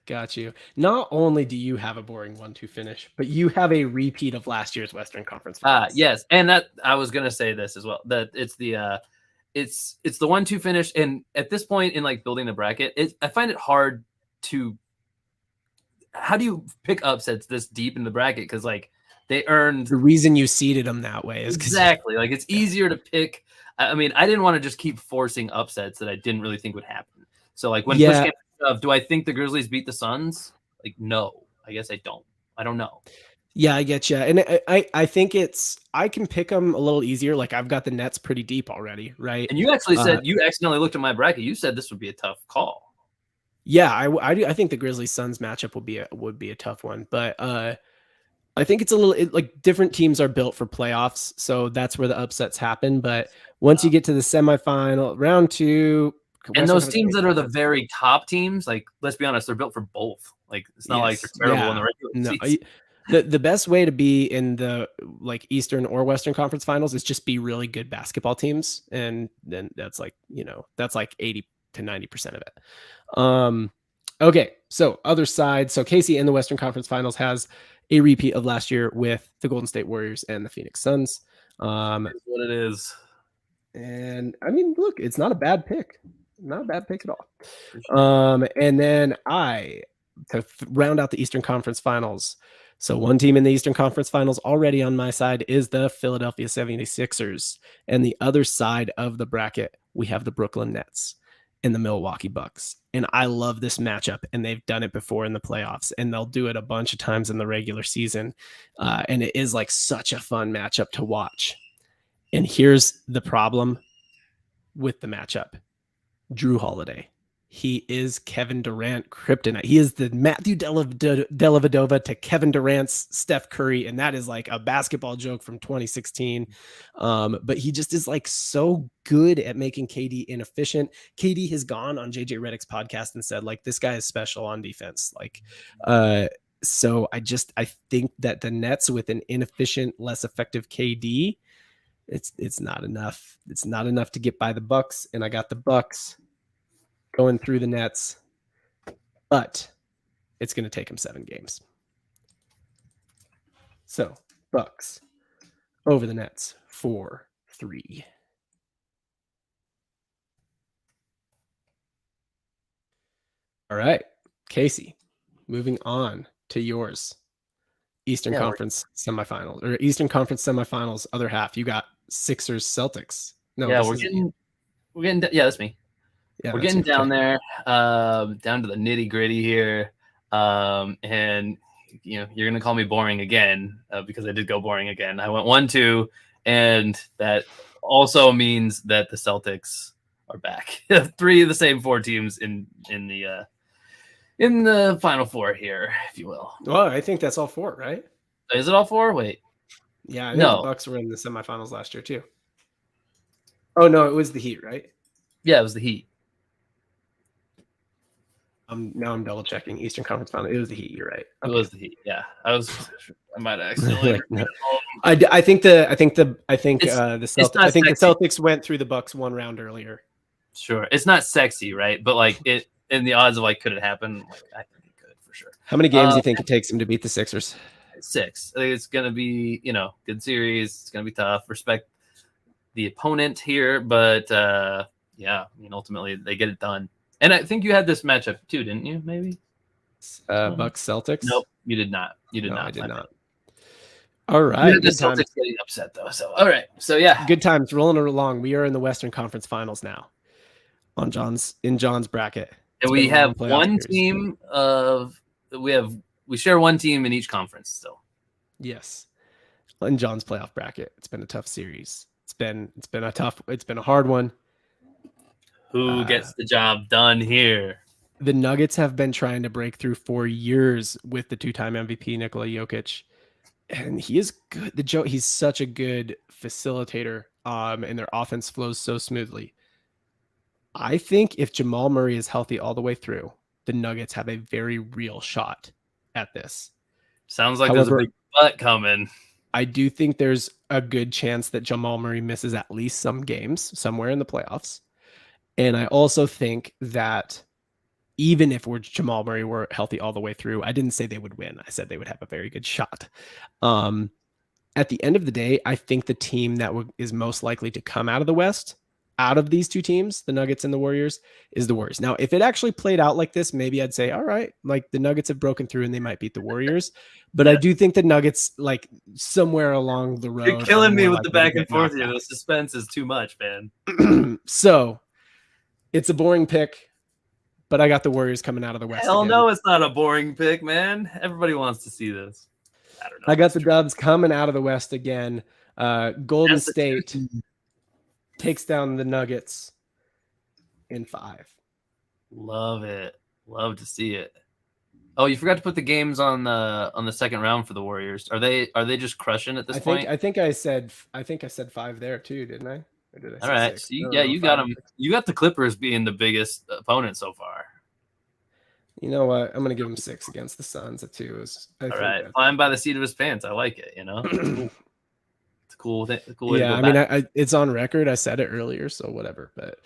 Got you. Not only do you have a boring 1-2 finish, but you have a repeat of last year's Western Conference Finals. Yes, and that I was going to say this as well. That it's the it's the 1-2 finish, and at this point in like building the bracket, I find it hard to. How do you pick upsets this deep in the bracket? Because like they earned the reason you seeded them that way is exactly like it's easier to pick. I mean, I didn't want to just keep forcing upsets that I didn't really think would happen. So like when push came to shove, do I think the Grizzlies beat the Suns? Like no, I guess I don't. I don't know. Yeah, I get you, and I think I can pick them a little easier. Like I've got the Nets pretty deep already, right? And you actually said you accidentally looked at my bracket. You said this would be a tough call. Yeah, I think the Grizzlies Suns matchup would be a tough one, but I think it's a little like different teams are built for playoffs, so that's where the upsets happen. But once you get to the semifinal, round 2, and those teams that are the very top teams, like let's be honest, they're built for both. Like it's not like they're terrible in the regular season. The best way to be in the like Eastern or Western Conference Finals is just be really good basketball teams, and then that's like that's like 80 to 90% of it. Okay, so other side. So Casey in the Western Conference Finals has a repeat of last year with the Golden State Warriors and the Phoenix Suns. That's what it is. And I mean, look, it's not a bad pick. Not a bad pick at all. And then to round out the Eastern Conference Finals. So one team in the Eastern Conference Finals already on my side is the Philadelphia 76ers. And the other side of the bracket, we have the Brooklyn Nets and the Milwaukee Bucks. And I love this matchup, and they've done it before in the playoffs, and they'll do it a bunch of times in the regular season. And it is like such a fun matchup to watch. And here's the problem with the matchup. Drew Holiday. He is Kevin Durant kryptonite. He is the Matthew Dellavedova to Kevin Durant's Steph Curry, and that is like a basketball joke from 2016. But he just is like so good at making KD inefficient. KD has gone on JJ Redick's podcast and said like this guy is special on defense. Like, so I think that the Nets with an inefficient, less effective KD, it's not enough. It's not enough to get by the Bucks, and I got the Bucks going through the Nets, but it's going to take him 7 games. So Bucks over the Nets 4-3. All right, Casey, moving on to yours. Eastern Conference semifinals, or Eastern Conference semifinals, other half. You got Sixers Celtics. No, Yeah, this we're isn't. getting. Yeah, that's me. Yeah, We're that's getting you. down Okay. there, down to the nitty gritty here, and you're gonna call me boring again because I did go boring again. I went 1-2, and that also means that the Celtics are back. 3 of the same 4 teams in the Final Four here, if you will. Well, I think that's all 4, right? Is it all 4? Wait, Yeah, I think the no. Bucks were in the semifinals last year too. Oh no, it was the Heat, right? Yeah, it was the Heat. Now I'm double checking Eastern Conference Final. It was the Heat. You're right. Okay. It was the Heat. Yeah, I might accidentally. Like, no. I think the Celtics went through the Bucks one round earlier. Sure, it's not sexy, right? But like it, in the odds of like, could it happen? Like I think it could for sure. How many games do you think it takes them to beat the Sixers? 6. I think it's gonna be good series. It's gonna be tough. Respect the opponent here, but yeah, I mean ultimately they get it done. And I think you had this matchup too, didn't you? Maybe Bucks Celtics. Nope, you did not. You did not. I did not. All right. You had the Celtics getting upset though. So all right. So yeah, good times rolling along. We are in the Western Conference Finals now. In John's bracket, and we have one team we share one team in each conference still. Yes, in John's playoff bracket, it's been a tough series. It's been a hard one. Who gets the job done here? The Nuggets have been trying to break through for years with the 2-time MVP Nikola Jokic, and he is good. He's such a good facilitator, and their offense flows so smoothly. I think if Jamal Murray is healthy all the way through, the Nuggets have a very real shot at this. Sounds like there's a big butt coming. I do think there's a good chance that Jamal Murray misses at least some games somewhere in the playoffs. And I also think that even if Jamal Murray were healthy all the way through, I didn't say they would win. I said they would have a very good shot. At the end of the day, I think the team that is most likely to come out of the West, out of these two teams, the Nuggets and the Warriors, is the Warriors. Now, if it actually played out like this, maybe I'd say, all right, like the Nuggets have broken through and they might beat the Warriors. But I do think the Nuggets, like somewhere along the road, you're killing me with the back and forth here. The suspense is too much, man. So it's a boring pick, but I got the Warriors coming out of the West. Hell again. No, it's not a boring pick, man. Everybody wants to see this. I got the Dubs coming out of the West again. Golden State takes down the Nuggets in 5. Love it. Love to see it. Oh, you forgot to put the games on the second round for the Warriors. Are they just crushing at this point? I think I said 5 there too, didn't I? Or did I say all right. 6? So you got them. You got the Clippers being the biggest opponent so far. You know what? I'm gonna give him 6 against the Suns at 2. All right, flying by the seat of his pants. I like it. It's cool. Cool yeah, I mean, it's on record. I said it earlier, so whatever. But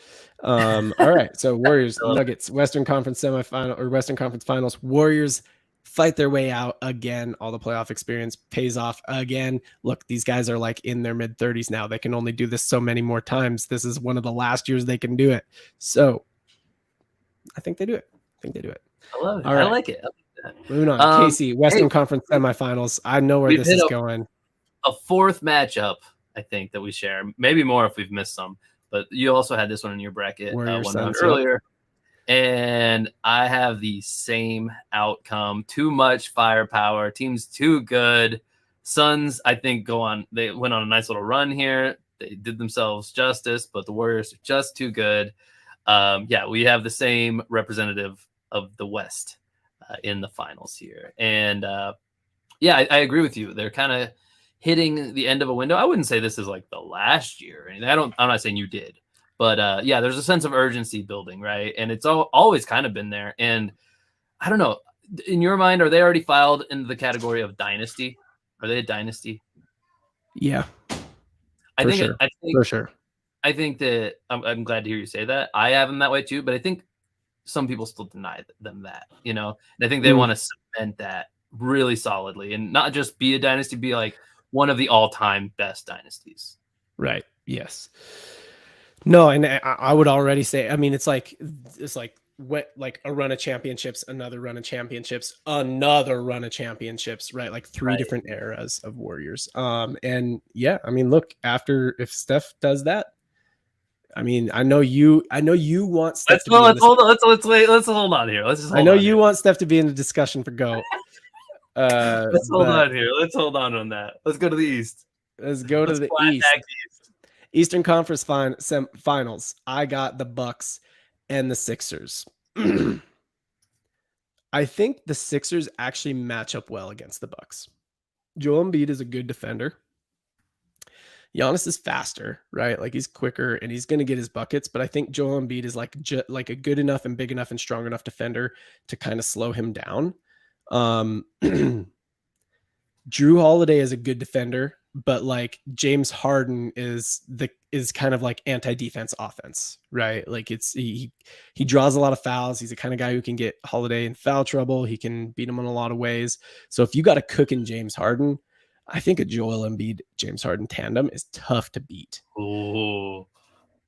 all right. So Warriors, Nuggets, Western Conference semifinal or Western Conference Finals. Warriors fight their way out again. All the playoff experience pays off again. Look, these guys are like in their mid-30s now. They can only do this so many more times. This is one of the last years they can do it. So I think they do it. I love it. All right. I like it. Moving on. Casey, Western Conference semifinals. I know where this is going. A 4th matchup, I think, that we share. Maybe more if we've missed some. But you also had this one in your bracket one round earlier. And I have the same outcome. Too much firepower. Team's too good. Suns, I think, they went on a nice little run here. They did themselves justice, but the Warriors are just too good. Yeah, we have the same representative of the West in the finals here. And yeah, I agree with you. They're kind of hitting the end of a window. I wouldn't say this is like the last year. I'm not saying you did, but yeah, there's a sense of urgency building, right? And it's always kind of been there. And I don't know, in your mind, are they already filed into the category of dynasty? Are they a dynasty? Yeah, I think for sure. I think that I'm glad to hear you say that. I have them that way too, but I think some people still deny them that, and I think they want to cement that really solidly and not just be a dynasty, be like one of the all-time best dynasties. Right. Yes. No, and I would already say, I mean, it's like a run of championships, another run of championships, another run of championships, right? Like 3 different eras of Warriors. And yeah, I mean, look, if Steph does that, I mean, I know you want Steph Let's to be in let's this. hold on. Let's hold on here. Let's just hold I know on you here. want Steph to be in the discussion for GOAT. Let's hold on here. Let's hold on that. Let's go to the East. Let's go to the East. Eastern Conference Finals. I got the Bucks and the Sixers. I think the Sixers actually match up well against the Bucks. Joel Embiid is a good defender. Giannis is faster, right? Like he's quicker and he's going to get his buckets, but I think Joel Embiid is like a good enough and big enough and strong enough defender to kind of slow him down. Drew Holiday is a good defender, but like James Harden is kind of like anti-defense offense, right? Like he draws a lot of fouls. He's the kind of guy who can get Holiday in foul trouble. He can beat him in a lot of ways. So if you got a cook in James Harden, I think a Joel Embiid James Harden tandem is tough to beat. Oh,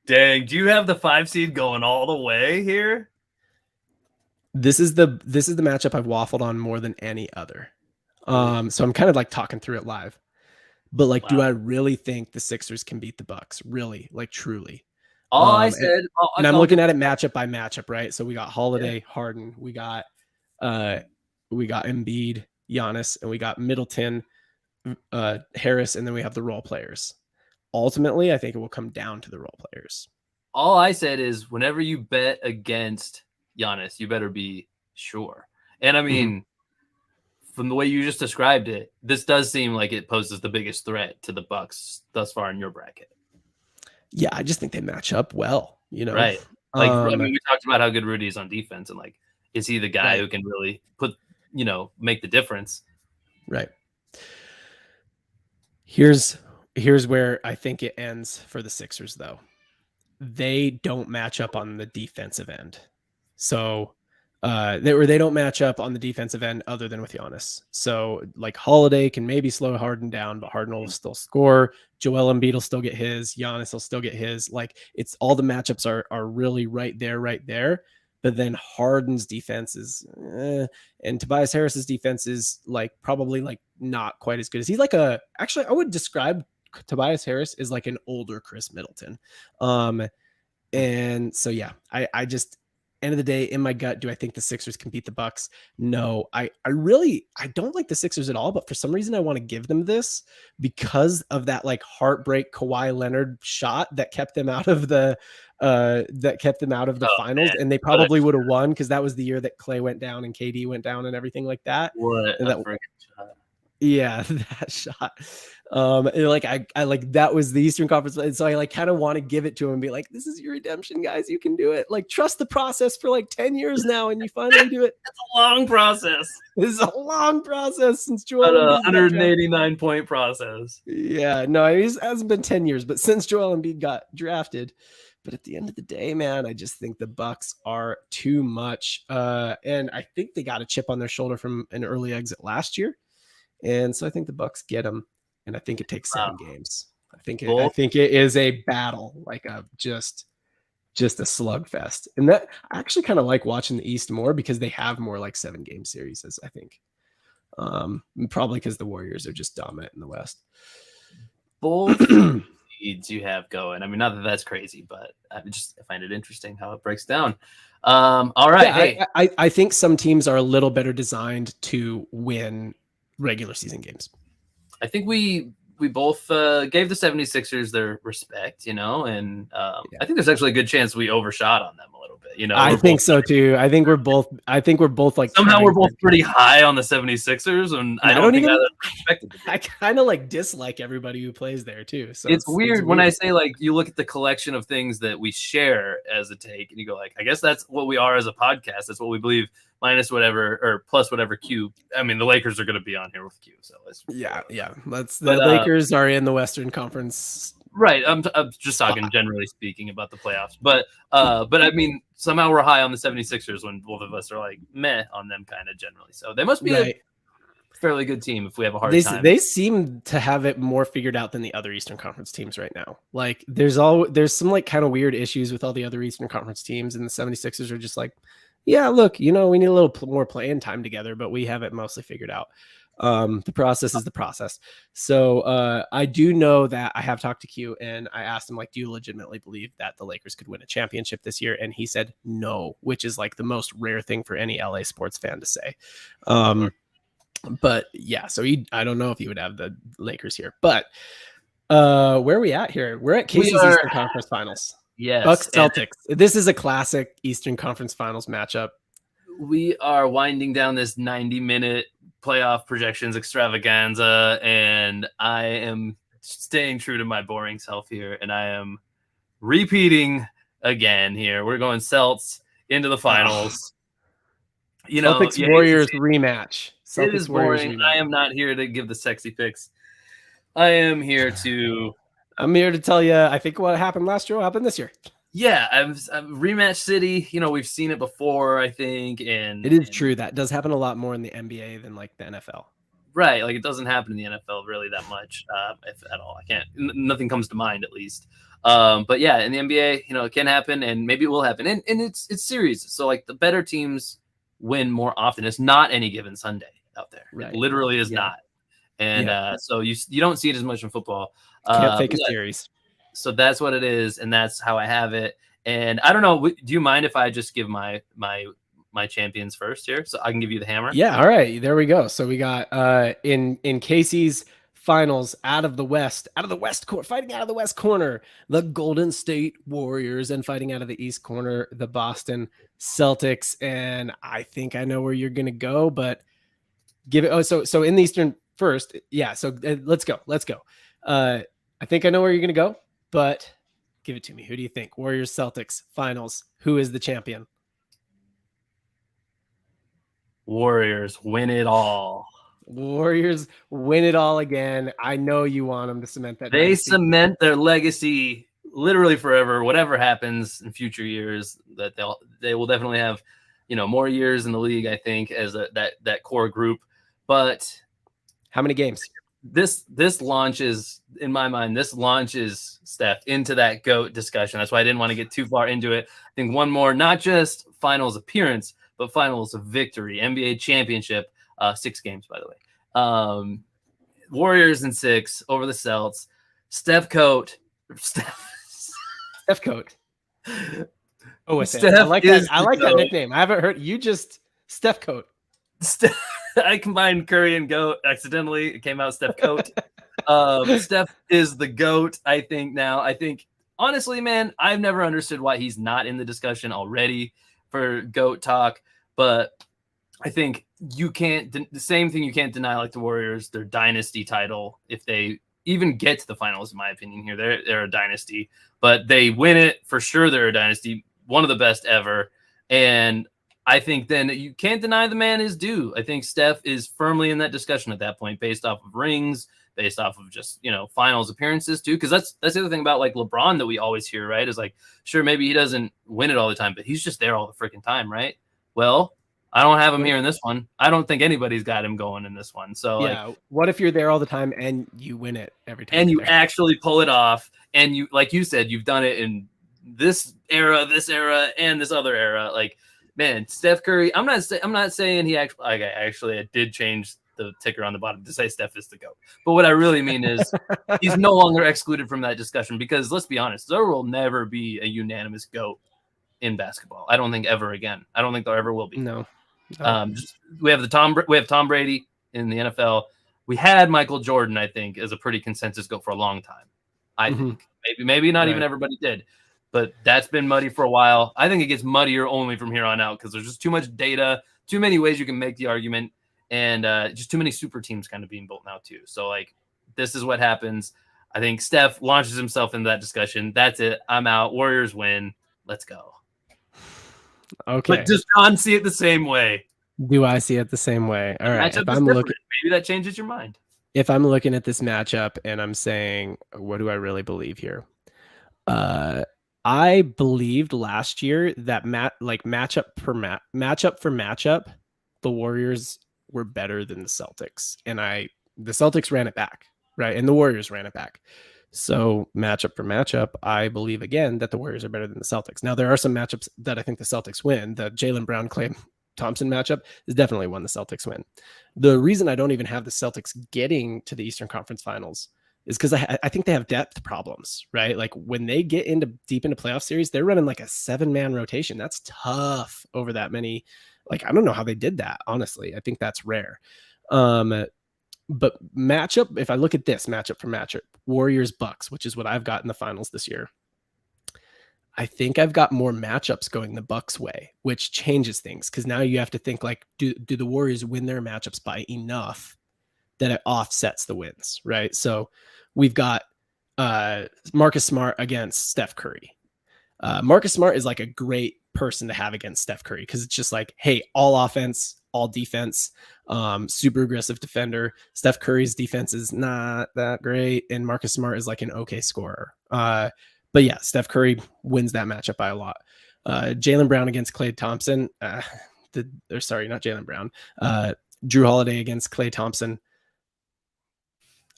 dang! Do you have the 5 seed going all the way here? This is the matchup I've waffled on more than any other. So I'm kind of like talking through it live. But like, do I really think the Sixers can beat the Bucks? Really, like truly? I said, and I'm looking at it matchup by matchup, right? So we got Holiday, Harden, we got Embiid, Giannis, and we got Middleton, Harris, and then we have the role players. Ultimately, I think it will come down to the role players. All I said is, whenever you bet against Giannis, you better be sure. And I mean, from the way you just described it, this does seem like it poses the biggest threat to the Bucks thus far in your bracket. Yeah, I just think they match up well, you know? Right. Like, I mean, we talked about how good Rudy is on defense, and like, is he the guy who can really make the difference? Right. Here's where I think it ends for the Sixers, though. They don't match up on the defensive end. So they don't match up on the defensive end other than with Giannis. So like Holiday can maybe slow Harden down, but Harden will still score. Joel Embiid will still get his. Giannis will still get his. Like it's all the matchups are really right there. But then Harden's defense is, and Tobias Harris's defense is like probably like not quite as good as he's like actually I would describe Tobias Harris is like an older Chris Middleton. And so, yeah, I just, end of the day, in my gut, do I think the Sixers can beat the Bucks? No, I don't like the Sixers at all, but for some reason I want to give them this because of that like heartbreak Kawhi Leonard shot that kept them out of the finals. Man. And they probably would have won because that was the year that Clay went down and KD went down and everything like that. What a freaking shot. Yeah, that shot. Like I like that was the Eastern Conference, and so I like kind of want to give it to him and be like, "This is your redemption, guys. You can do it. Like trust the process for like 10 years now, and you finally do it." It's a long process. This is a long process since Joel. A 189-point process. Yeah, no, it hasn't been 10 years, but since Joel Embiid got drafted. But at the end of the day, man, I just think the Bucks are too much, and I think they got a chip on their shoulder from an early exit last year. And so I think the Bucks get them, and I think it takes 7 games. I think it is a battle, like just a slugfest. And that I actually kind of like watching the East more because they have more like 7-game series, I think. Probably because the Warriors are just dominant in the West. Both seeds you have going. I mean, not that that's crazy, but I find it interesting how it breaks down. All right. Yeah, I think some teams are a little better designed to win regular season games. I think we both gave the 76ers their respect, and I think there's actually a good chance we overshot on them a little bit. I think so too. I think we're both like somehow we're both pretty high on the 76ers, and I don't think that expected to be. I kind of like dislike everybody who plays there too. So it's weird when I say like you look at the collection of things that we share as a take, and you go like, I guess that's what we are as a podcast. That's what we believe. Minus whatever or plus whatever Q. I mean, the Lakers are going to be on here with Q. So the Lakers are in the Western Conference. Right. I'm just talking generally speaking about the playoffs. But I mean, somehow we're high on the 76ers when both of us are like meh on them kind of generally. So they must be a fairly good team if we have a hard time. They seem to have it more figured out than the other Eastern Conference teams right now. Like there's some like kind of weird issues with all the other Eastern Conference teams, and the 76ers are just like, yeah, look, we need a little more playing time together, but we have it mostly figured out. The process is the process. So I do know that I have talked to Q and I asked him, like, do you legitimately believe that the Lakers could win a championship this year? And he said no, which is like the most rare thing for any LA sports fan to say. But yeah, so I don't know if he would have the Lakers here, but where are we at here? We're at Casey's Eastern Conference Finals. Yes. Bucks Celtics. This is a classic Eastern Conference Finals matchup. We are winding down this 90-minute playoff projections extravaganza, and I am staying true to my boring self here, and I am repeating again here. We're going Celts into the finals. You know, Celtics Warriors rematch. Celtics, it is boring. Rematch. I am not here to give the sexy picks. I am here to. I'm here to tell you. I think what happened last year will happen this year. Yeah, I'm rematch city. You know, we've seen it before, I think, and it is true that does happen a lot more in the NBA than like the NFL. Right, like it doesn't happen in the NFL really that much, if at all. I can't. Nothing comes to mind, at least. But yeah, in the NBA, you know, it can happen, and maybe it will happen, and it's series. So like the better teams win more often. It's not any given Sunday out there. Right. It literally is not. And so you don't see it as much in football. Can't fake a series. So that's what it is, and that's how I have it. And I don't know. Do you mind if I just give my champions first here, so I can give you the hammer? Yeah. All right. There we go. So we got in Casey's finals out of the West fighting out of the West corner, the Golden State Warriors, and fighting out of the East corner, the Boston Celtics. And I think I know where you're gonna go, but give it. Oh, so in the Eastern first, yeah. So let's go. I think I know where you're gonna go. But give it to me. Who do you think? Warriors, Celtics, finals. Who is the champion? Warriors win it all. Warriors win it all again. I know you want them to cement that. They cement their legacy literally forever. Whatever happens in future years, that they will definitely have, you know, more years in the league, I think, as that core group. But how many games? This launches, in my mind, Steph into that GOAT discussion. That's why I didn't want to get too far into it. I think one more, not just finals appearance, but finals of victory, NBA championship, 6 games, by the way. Warriors in 6 over the Celts. Steph Coat. Steph Coat. Oh, I like that. I like that nickname. I haven't heard you just Steph Coat. I combined Curry and GOAT accidentally. It came out Steph Coat. Steph is the GOAT, I think, now. I think, honestly, man, I've never understood why he's not in the discussion already for GOAT talk. But I think you can't, the same thing you can't deny, like the Warriors, their dynasty title. If they even get to the finals, in my opinion here, they're a dynasty. But they win it, for sure they're a dynasty, one of the best ever. And I think then you can't deny the man is due. I think Steph is firmly in that discussion at that point, based off of rings, based off of just, you know, finals appearances too. Because that's the other thing about like LeBron that we always hear, right? Is like, sure, maybe he doesn't win it all the time, but he's just there all the freaking time, right? Well, I don't have him here in this one. I don't think anybody's got him going in this one. So yeah, like, what if you're there all the time and you win it every time? And you actually pull it off, and you, like you said, you've done it in this era, and this other era, like. Man, Steph Curry. I'm not saying he actually. I did change the ticker on the bottom to say Steph is the GOAT. But what I really mean is he's no longer excluded from that discussion, because let's be honest, there will never be a unanimous GOAT in basketball. I don't think ever again. I don't think there ever will be. No. We have Tom Brady in the NFL. We had Michael Jordan, I think, as a pretty consensus GOAT for a long time. I think maybe not even everybody did. But that's been muddy for a while. I think it gets muddier only from here on out, because there's just too much data, too many ways you can make the argument, and just too many super teams kind of being built now too. So like, this is what happens. I think Steph launches himself into that discussion. That's it. I'm out. Warriors win. Let's go. Okay. But does John see it the same way? Do I see it the same way? All right. If I'm looking, maybe that changes your mind. If I'm looking at this matchup and I'm saying, what do I really believe here? I believed last year that matchup for matchup, the Warriors were better than the Celtics, and the Celtics ran it back, right? And the Warriors ran it back. So matchup for matchup, I believe again that the Warriors are better than the Celtics. Now there are some matchups that I think the Celtics win. The Jaylen Brown claim Thompson matchup is definitely one the Celtics win. The reason I don't even have the Celtics getting to the Eastern Conference Finals is because I think they have depth problems, right? Like when they get into deep into playoff series, they're running like a 7-man rotation. That's tough over that many. Like, I don't know how they did that, honestly. I think that's rare. But matchup, if I look at this matchup for matchup, Warriors Bucks, which is what I've got in the finals this year, I think I've got more matchups going the Bucks way, which changes things because now you have to think like, do the Warriors win their matchups by enough that it offsets the wins, right? So we've got Marcus Smart against Steph Curry. Marcus Smart is like a great person to have against Steph Curry because it's just like, hey, all offense, all defense, super aggressive defender. Steph Curry's defense is not that great, and Marcus Smart is like an okay scorer. But yeah, Steph Curry wins that matchup by a lot. Jaylen Brown against Klay Thompson. Sorry, not Jaylen Brown. Drew Holiday against Klay Thompson.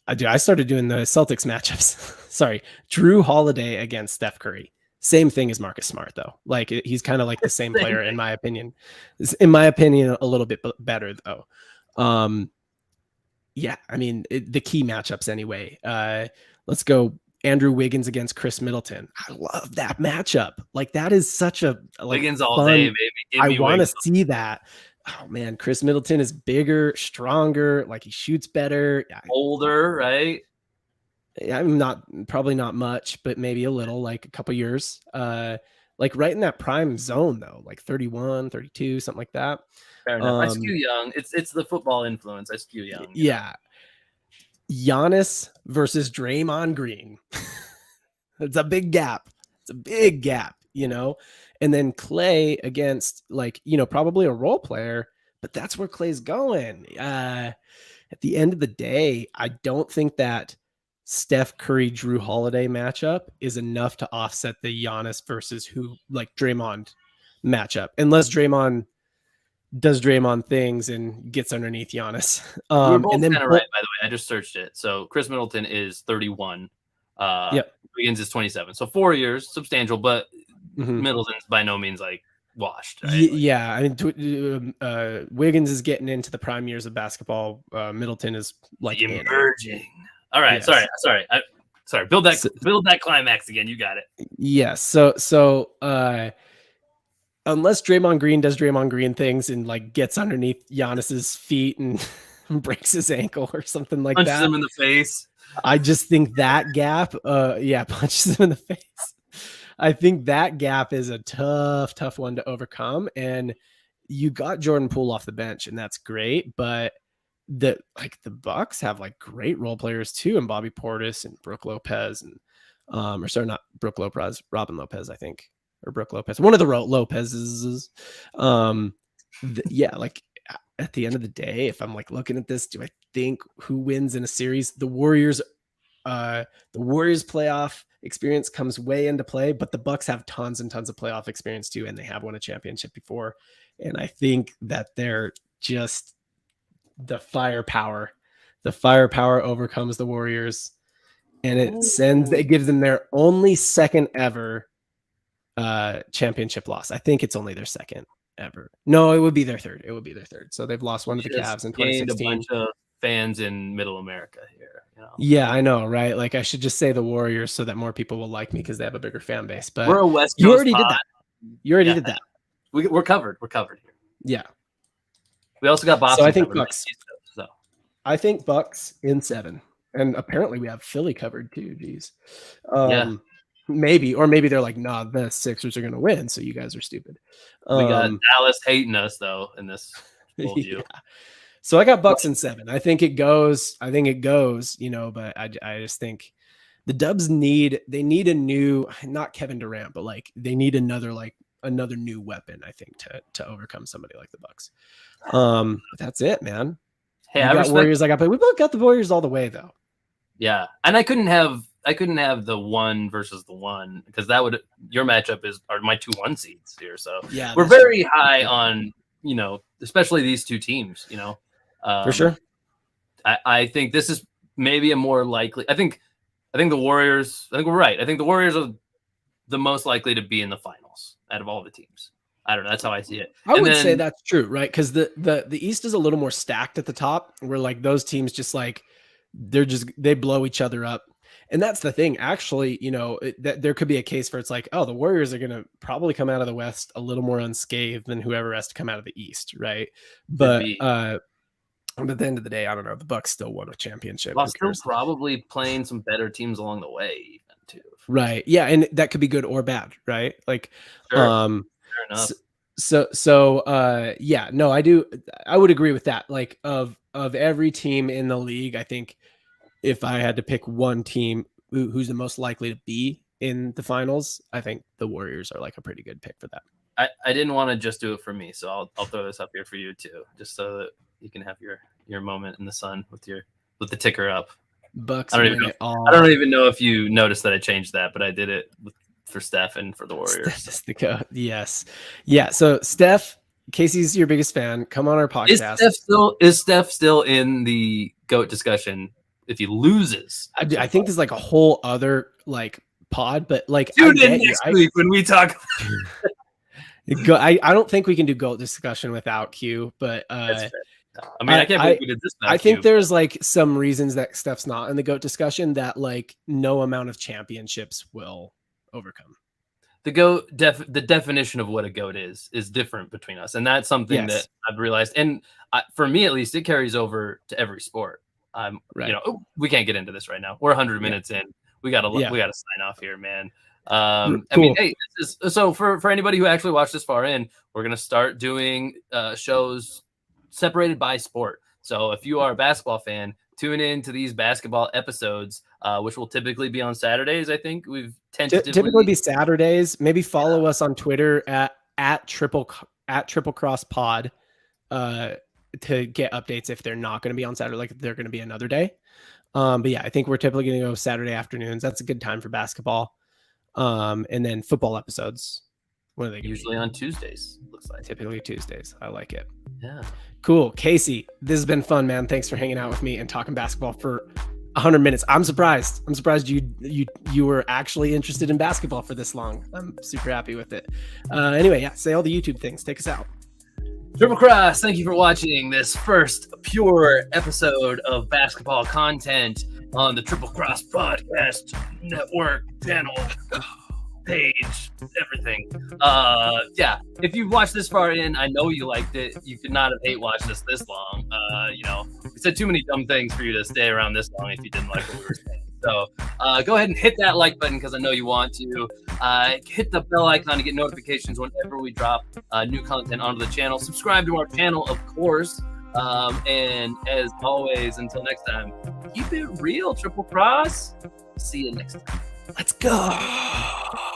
I started doing the Celtics matchups. Sorry, Drew Holiday against Steph Curry. Same thing as Marcus Smart, though. Like he's kind of like the same player, in my opinion. In my opinion, a little bit better though. Yeah, I mean the key matchups anyway. Let's go. Andrew Wiggins against Chris Middleton. I love that matchup. Like that is such a like Wiggins all day, baby. I want to see that. Oh man, Chris Middleton is bigger, stronger, like he shoots better, older, right? I'm probably not much, but maybe a little, like a couple years. Like right in that prime zone though, like 31, 32, something like that. Fair enough. I skew young. It's the football influence. I skew young. Yeah. Giannis versus Draymond Green. It's a big gap. It's a big gap, you know? And then Klay against like, you know, probably a role player, but that's where Klay's going. At the end of the day, I don't think that Steph Curry, Drew Holiday matchup is enough to offset the Giannis versus Draymond matchup, unless Draymond does Draymond things and gets underneath Giannis. We're both kind of right, by the way. I just searched it. So Chris Middleton is 31. Yep. Wiggins is 27. So 4 years, substantial, but Middleton's by no means like washed. Right? Yeah, I mean, Wiggins is getting into the prime years of basketball. Middleton is like emerging. All right, yes. Sorry. Build that climax again. You got it. Yes. So unless Draymond Green does Draymond Green things and like gets underneath Giannis's feet and breaks his ankle or something like punches that. Punches him in the face. I just think that gap, punches him in the face. I think that gap is a tough one to overcome. And you got Jordan Poole off the bench, and that's great. But the Bucks have like great role players too, and Bobby Portis and Brooke Lopez and not Brooke Lopez, Robin Lopez, I think. Or Brooke Lopez, one of the Lopez's. Like at the end of the day, if I'm like looking at this, do I think who wins in a series? The Warriors playoff experience comes way into play, but the Bucks have tons and tons of playoff experience too, and they have won a championship before. And I think that they're just the firepower overcomes the Warriors, and it gives them their only second ever championship loss. I think it's only their second ever. No, it would be their third. So they've lost one to the Cavs in 2016. A bunch of fans in Middle America here. You know? Yeah, I know, right? Like I should just say the Warriors so that more people will like me because they have a bigger fan base. But we're a West Coast. You already did that. Did that. We're covered. We're covered here. Yeah. We also got Boston. So I think Bucks. I think Bucks in 7, and apparently we have Philly covered too. Geez. Maybe they're like, nah, the Sixers are going to win, so you guys are stupid. We got Dallas hating us though in this worldview. Yeah. So I got Bucks in 7. I think it goes, you know, but I just think the Dubs need a new, not Kevin Durant, but like they need another new weapon, I think, to overcome somebody like the Bucks. But that's it, man. Hey, I got Warriors. We both got the Warriors all the way though. Yeah, and I couldn't have the 1 versus the 1 because your matchup are my 2-1 seeds here. So yeah, we're very high on, you know, especially these two teams, you know. For sure. I think this is maybe a more likely. I think the Warriors. I think we're right. I think the Warriors are the most likely to be in the finals out of all the teams. I don't know. That's how I see it. I would say that's true, right? Because the East is a little more stacked at the top, where like those teams just like they blow each other up. And that's the thing, actually, you know, that there could be a case for it's like, oh, the Warriors are going to probably come out of the West a little more unscathed than whoever has to come out of the East, right? But at the end of the day, I don't know. The Bucks still won a championship. While still probably playing some better teams along the way, even too. Right? Yeah, and that could be good or bad, right? Like, sure. Fair enough. Yeah, no, I would agree with that. Like, of every team in the league, I think if I had to pick one team who's the most likely to be in the finals, I think the Warriors are like a pretty good pick for that. I didn't want to just do it for me, so I'll throw this up here for you too, just so that you can have your moment in the sun with the ticker up. Bucks. I don't even know if you noticed that I changed that, but I did it for Steph and for the Warriors. Yes. Yeah. So Steph, Casey's your biggest fan. Come on our podcast. Is Steph still in the GOAT discussion if he loses? I think there's like a whole other like pod, but like tune in next week when we talk. I don't think we can do GOAT discussion without Q, but I mean, I can't believe we did this. I think there's like some reasons that Steph's not in the GOAT discussion that like no amount of championships will overcome. The GOAT, the definition of what a GOAT is different between us, and that's something that I've realized. And for me, at least, it carries over to every sport. Right. You know, we can't get into this right now. We're 100 minutes in. We gotta sign off here, man. Cool. I mean, hey, so for anybody who actually watched this far in, we're gonna start doing shows separated by sport. So if you are a basketball fan, tune in to these basketball episodes, which will typically be on Saturdays. I think we've typically be Saturdays. Maybe follow us on Twitter at triple cross pod to get updates if they're not going to be on Saturday, like if they're going to be another day. But yeah, I think we're typically going to go Saturday afternoons. That's a good time for basketball. And then football episodes. What are they usually on Tuesdays? Looks like typically Tuesdays. I like it. Yeah. Cool. Casey, this has been fun, man. Thanks for hanging out with me and talking basketball for 100 minutes. I'm surprised you were actually interested in basketball for this long. I'm super happy with it. Anyway, yeah, say all the YouTube things. Take us out. Triple Cross, thank you for watching this first pure episode of basketball content on the Triple Cross Podcast Network channel, page, everything. Yeah, if you've watched this far in, I know you liked it. You could not have hate watched us this long. You know, we said too many dumb things for you to stay around this long if you didn't like what we were saying. So go ahead and hit that like button because I know you want to. Hit the bell icon to get notifications whenever we drop new content onto the channel. Subscribe to our channel, of course. And as always, until next time, keep it real, Triple Cross. See you next time. Let's go.